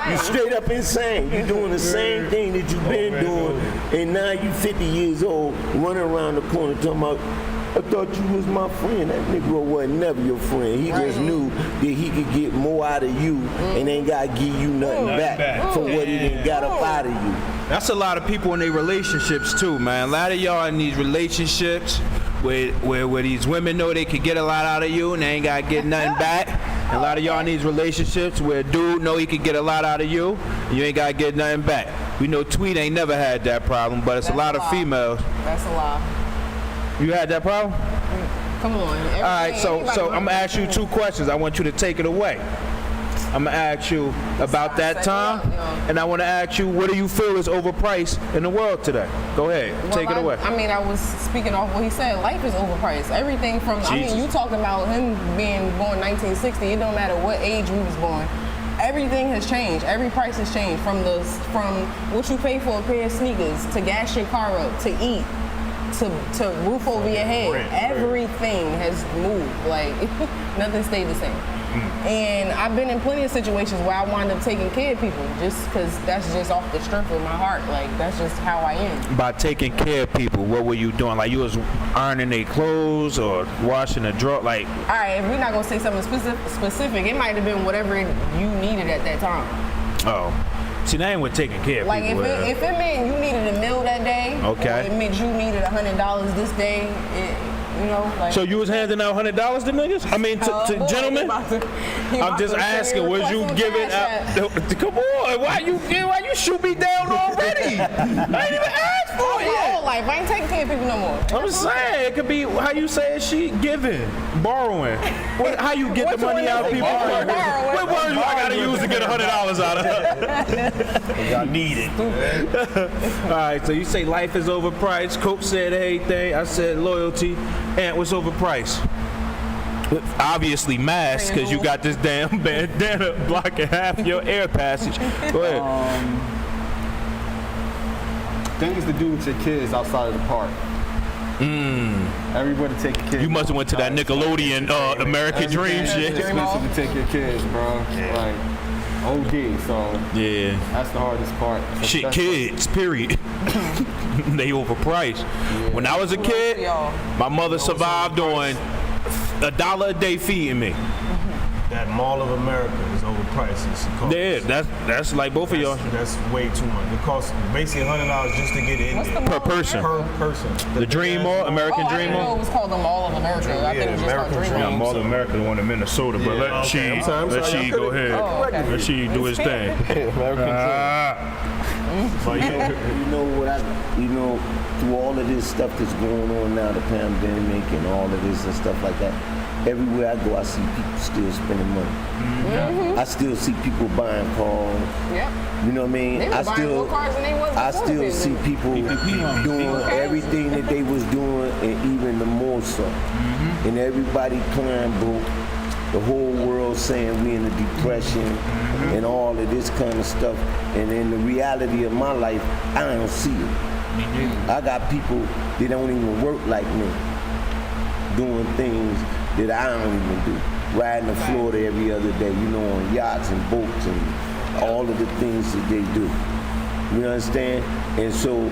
you straight up insane. You doing the same thing that you been doing, and now you 50 years old, running around the corner talking about I thought you was my friend. That Negro wasn't never your friend. He just knew that he could get more out of you and ain't got to give you nothing back for what he done got up out of you. That's a lot of people in their relationships too, man. A lot of y'all in these relationships where these women know they could get a lot out of you and they ain't gotta get nothing back. And a lot of y'all in these relationships where a dude know he could get a lot out of you and you ain't gotta get nothing back. We know Tweet ain't never had that problem, but it's a lot of females. That's a lie. You had that problem? Come on. All right, so I'm gonna ask you 2 questions. I want you to take it away. I'm gonna ask you about that time, and I want to ask you, what do you feel is overpriced in the world today? Go ahead, take it away. I mean, I was speaking off what he said. Life is overpriced. Everything from, I mean, you talking about him being born 1960. It don't matter what age we was born. Everything has changed. Every price has changed. From what you pay for a pair of sneakers, to gas your car up, to eat, to roof over your head. Everything has moved. Like, nothing stayed the same. And I've been in plenty of situations where I wind up taking care of people just because that's just off the strength of my heart. Like, that's just how I am. By taking care of people, what were you doing? Like, you was ironing their clothes or washing the drawer? Like, all right, if we're not going to say something specific, it might have been whatever you needed at that time. oh. See, that ain't what taking care of Like, people is. if it meant you needed a meal that day, Okay. or it meant you needed $100 this day, you know, like. So you was handing out $100 to niggas? I mean, to gentlemen? I'm just asking, was you giving out? Come on, why you shoot me down already? I ain't even asked for it My yet. whole life, I ain't taking care of people no more. I'm just saying, it could be how you say it, she giving, borrowing. How you get the money out of people? Borrowing. What words do I gotta use to get $100 out of her? I need it. All right, so you say life is overpriced. Coach said everything. I said loyalty. And what's overpriced? Obviously masks, because you got this damn bandana blocking half your air passage. Go ahead. Things to do with your kids outside of the park. Everybody take your kids. You must have went to that Nickelodeon American Dream shit. It's expensive to take your kids, bro. Like, OD, so Yeah. that's the hardest part. So Shit, that's kids, period. They overpriced. When I was a kid, my mother survived on $1 a day feeding me. That Mall of America is overpriced. Yeah, that's like both of y'all. That's way too much. It costs basically $100 just to get in there. Per person. Per person. The Dream Mall, American I Dream didn't know Mall. it was called the Mall of America. I think it was just American called Dream Dream. Yeah, Mall. Mall of America, the one in Minnesota, but let okay, she I'm sorry, let she go ahead. Oh, okay. Let she do his thing. But You know, through all of this stuff that's going on now, the pandemic and all of this and stuff like that, everywhere I go, I see people still spending money. I still see people buying cars. Yep. You know what I mean? They was buying more cars than they was I before still the see people doing everything that they was doing and even the more so. And everybody crying broke. The whole world saying we in a depression and all of this kind of stuff. And in the reality of my life, I don't see it. I got people that don't even work like me, doing things that I don't even do. Riding to Florida every other day, you know, on yachts and boats and all of the things that they do. You understand? And so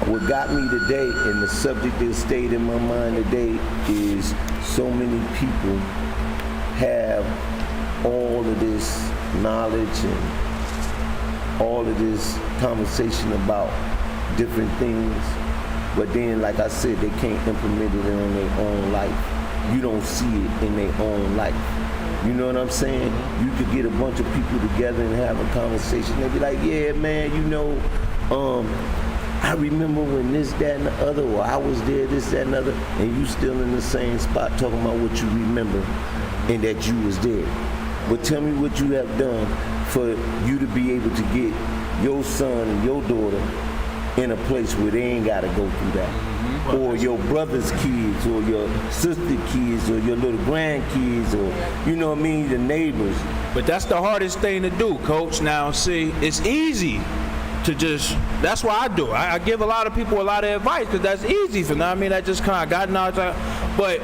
what got me today, and the subject that stayed in my mind today, is so many people have all of this knowledge and all of this conversation about different things, but then, like I said, they can't implement it on their own life. You don't see it in their own life. You know what I'm saying? You could get a bunch of people together and have a conversation. They'd be like, yeah, man, you know, I remember when this, that, and the other, or I was there, this, that, and the other, and you still in the same spot talking about what you remember and that you was there. But tell me what you have done for you to be able to get your son and your daughter in a place where they ain't got to go through that. Or your brother's kids, or your sister's kids, or your little grandkids, or, you know what I mean, the neighbors. But that's the hardest thing to do, Coach. Now, see, it's easy to just, that's why I do it. I give a lot of people a lot of advice because that's easy for them. I mean, I just kind of got knowledge. But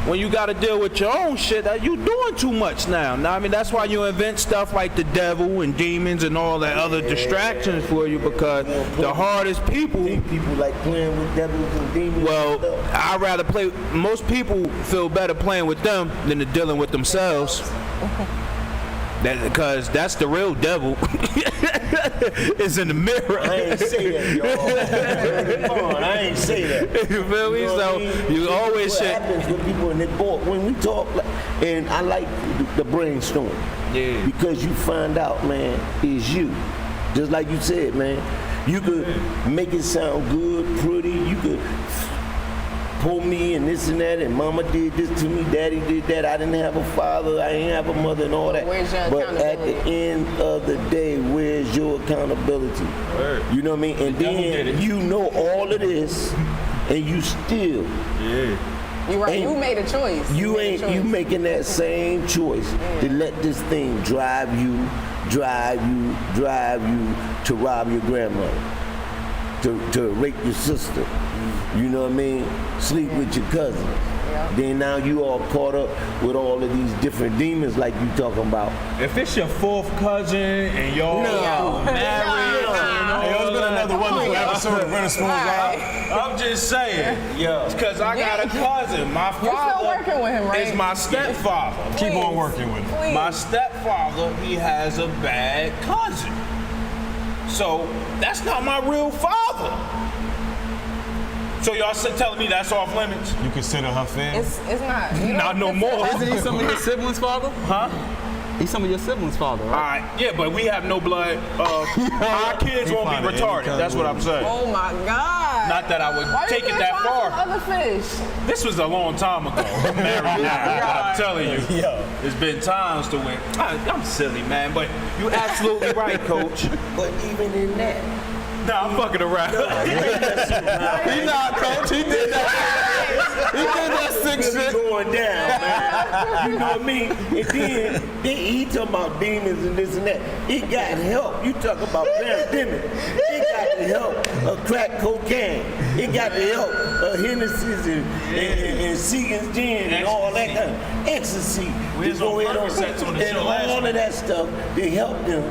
when you got to deal with your own shit, that you doing too much now. Now, I mean, that's why you invent stuff like the devil and demons and all that other distractions for you, because the hardest people. Think people like playing with devils and demons. Well, and stuff. I'd rather play. Most people feel better playing with them than to dealing with themselves. Because that's the real devil. It's in the mirror. I ain't say that, y'all. Come on, I ain't say that. You feel me? know So what I mean? you always What should. happens with people in their board when we talk, and I like the brainstorm. Yeah. Because you find out, man, is you. Just like you said, man. You could make it sound good, pretty. You could pull me and this and that, and mama did this to me, daddy did that. I didn't have a father, I didn't have a mother, and all that. Where's your but at the accountability? end of the day, where's your accountability? Word. You know what I mean? And then you know all of this, and you still. Yeah. You're right. Ain't- You made a choice. You made a ain't choice. you making that same choice to let this thing drive you to rob your grandmother, to rape your sister. You know what I mean? Sleep with your cousin. Yeah. Then now you all caught up with all of these different demons like you talking about. If it's your fourth cousin and y'all married, Hey, it's been another wonderful episode of Renner Spoonz Live. I'm just saying, because I got a cousin. My You're still father working with him, right? is my stepfather. Keep on working with it. Please. My stepfather, he has a bad cousin. So that's not my real father. So y'all telling me that's off limits? You consider her family? It's not. You Not don't no consider- more. Isn't he some of your siblings' father? Huh? He's some of your siblings' father, All right? right, yeah, but we have no blood. Our kids He won't be find it any retarded. kind That's of what way. I'm saying. Oh my God. Not that I would Why take you it can't that find far. some other fish? This was a long time ago. I'm married now, but I'm telling you, there's been times to when I'm silly, man. But you absolutely right, Coach. But even in that, Nah, I'm fucking around. He not, coach. He did that. He did that sick it's shit. going down, man. You know what I mean? And then he talking about demons and this and that. He got help. You talk about pandemic. He got the help of crack cocaine. He got the help of Hennessy's and Seagan's gin and all that kind of ecstasy. We was to go on ahead Percocets on the and show last all week. of that stuff, they help them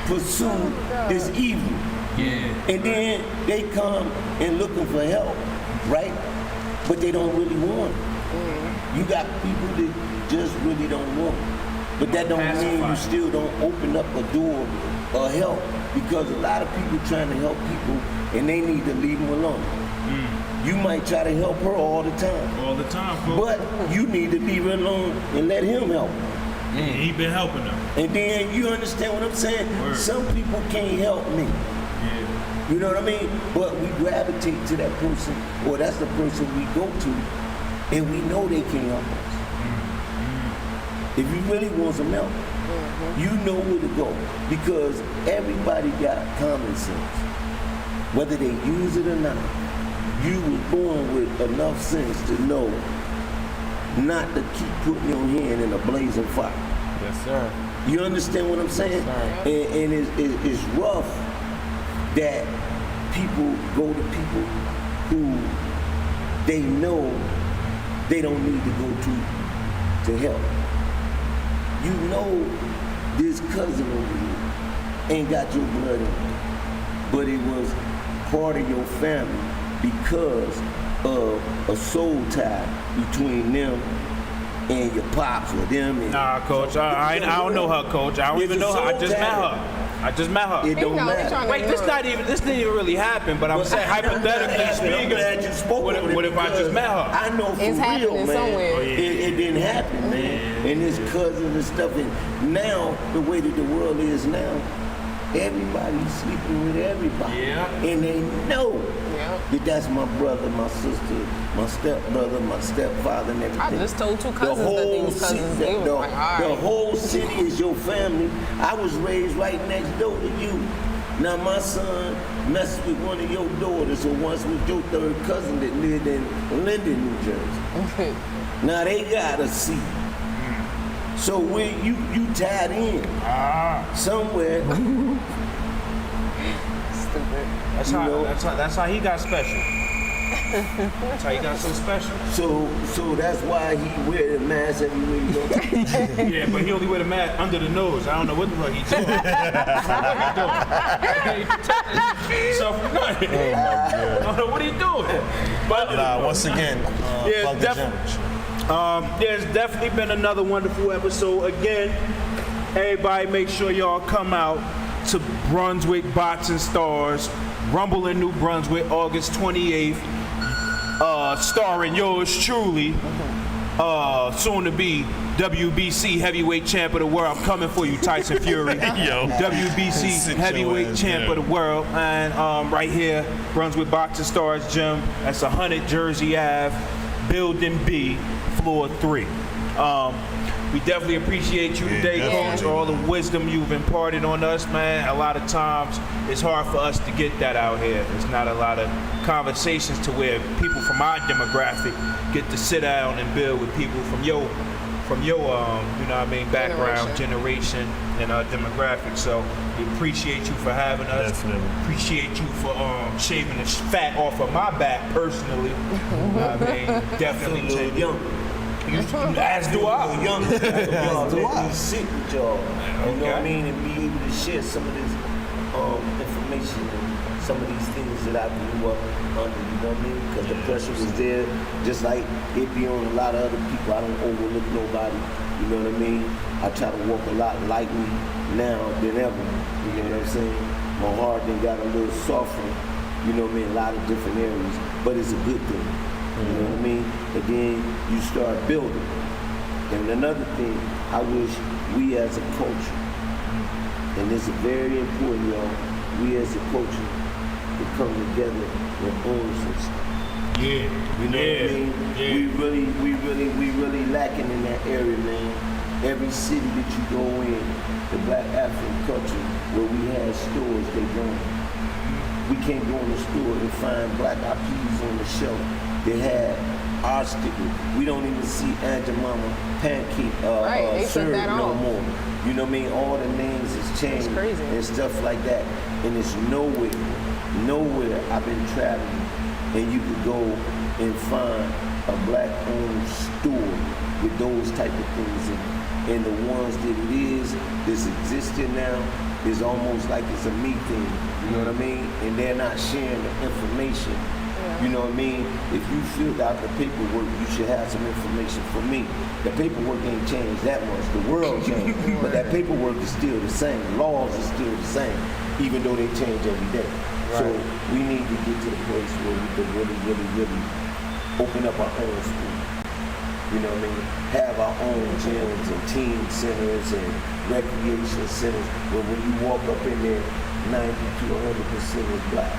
pursue this evil. Yeah. And then they come and looking for help, right? But they don't really want it. You got people that just really don't want it. But that don't mean you still don't open up a door of help, because a lot of people trying to help people and they need to leave them alone. You might try to help her all the time, All the time, Coach. but you need to leave her alone and let him help. He been helping them. And then you understand what I'm saying? Word. Some people can't help me. Yeah. You know what I mean? But we gravitate to that person, or that's the person we go to, and we know they can help us. If you really want some help, you know where to go, because everybody got common sense. Whether they use it or not, you was born with enough sense to know not to keep putting your hand in a blazing fire. Yes, sir. You understand what I'm saying? And it's rough that people go to people who they know they don't need to go to help. You know this cousin over here ain't got your blood in it, but it was part of your family because of a soul tie between them and your pops or them. And Nah, Coach. I don't know her, Coach. I don't even know her. I just met her. I just met her. It don't You know, matter. they trying to Wait, this didn't even really happen, but I'm saying hypothetically I'm glad you spoke what on it if I just met her? I know for It's real, happening man. somewhere. It didn't happen, man. And his cousins and stuff. And now, the way that the world is now, everybody's sleeping with everybody. Yeah. And they know Yeah. that that's my brother, my sister, my stepbrother, my stepfather, and everything. I just told two cousins that they was cousins. They was like, all the right. whole city is your family. I was raised right next door to you. Now my son messed with one of your daughters, or once with your third cousin that lived in Linden, New Jersey. Now they got a seat. So when you tied in somewhere, Stupid. That's You know? how he got special. That's how you got so special. So that's why he wear the mask everywhere he go. Yeah, but he only wear the mask under the nose. I don't know what the fuck he doing. He protecting himself from nothing. I don't know what he doing. But Once again, yeah, plug the gym. there's definitely been another wonderful episode. Again, everybody make sure y'all come out to Brunswick Boxing Stars, Rumble in New Brunswick, August 28th. Starring yours truly, soon to be WBC heavyweight champ of the world. I'm coming for you, Tyson Fury. Yo. WBC Sit heavyweight your ass champ down. of the world. And right here, Brunswick Boxing Stars Gym. That's 100 Jersey Ave, Building B, floor 3. We definitely appreciate you today, definitely. Coach. All the wisdom you've imparted on us, man. A lot of times, it's hard for us to get that out here. There's not a lot of conversations to where people from our demographic get to sit down and build with people from your you know what I mean, background, generation, and demographic. So we appreciate you for having us. Definitely. Appreciate you for shaving the fat off of my back personally. You know what I mean, definitely. A little young. As do I. Young. Y'all let me sit with y'all. You know what I Okay. mean? And be able to share some of this information and some of these things that I grew up under. You know what I mean? Because the pressure was there, just like it be on a lot of other people. I don't overlook nobody. You know what I mean? I try to walk a lot lightly now than ever. You know what I'm saying? My heart then got a little softer. You know what I mean? A lot of different areas, but it's a good thing. You know what I mean? And then you start building. And another thing, I wish we as a culture, and this is very important, y'all, we as a culture to come together and own some stuff. Yeah. You know what I mean? Yeah. We really lacking in that area, man. Every city that you go in, the Black African culture, where we had stores, they gone. We can't go in the store and find black eyed peas on the shelf. They had our stickers. We don't even see Aunt Jemima pancake Right, they took syrup that no off. more. You know what I mean? All the names has changed crazy. and stuff like that. And it's nowhere I've been traveling and you could go and find a black-owned store with those type of things in it. And the ones that it is, that's existing now, is almost like it's a me thing. You know what I mean? And they're not sharing the information. You know what I mean? If you filled out the paperwork, you should have some information for me. The paperwork ain't changed that much. The world changed. But that paperwork is still the same. Laws are still the same, even though they change every day. So we need to get to the place where we can really open up our own school. You know what I mean? Have our own gyms and team centers and recreation centers where when you walk up in there, 90 to 100% is black.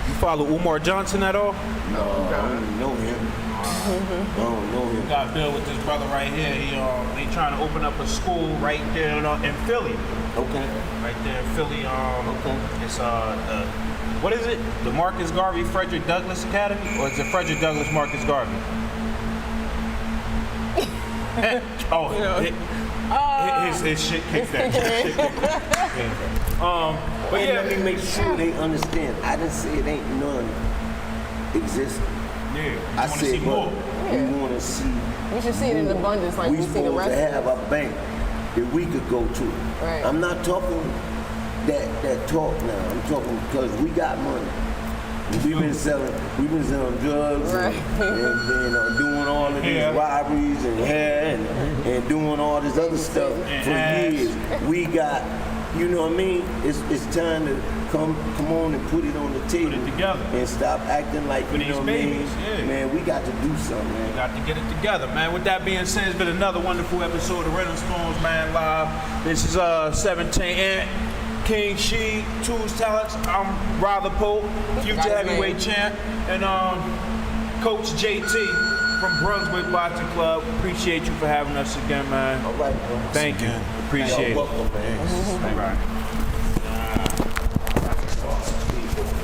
You follow Umar Johnson at all? No, I don't even know him. I don't know him. Got a bill with this brother right here. They trying to open up a school right there in Philly. Okay. Right there in Philly. Okay. It's what is it? The Marcus Garvey Frederick Douglass Academy, or is it Frederick Douglass Marcus Garvey? His shit kicked that. But And yeah, let me make sure they understand. I didn't say it ain't none existing. yeah. I You want to said, see more? we want to see. We should see it in abundance like we see the supposed rest to of have it. a bank that we could go to. Right. I'm not talking that talk now. I'm talking because we got money. We've been selling drugs Right. and doing all of these Yeah. robberies and and doing all this other stuff for And years. We got, you know what I mean? It's time to come on and put it on the table together. and stop acting like, For you these know what I mean? babies, yeah. Man, we got to do something, man. Got to get it together, man. With that being said, it's been another wonderful episode of Rhythm Spoonz, man, live. This is 17 and King She, Tools Talents. I'm Rather Pope, future Got his heavyweight name. champ, and Coach JT from Brunswick Boxing Club. Appreciate you for having us again, man. All right, bro. Thank you. Appreciate it. You're welcome, man. All right.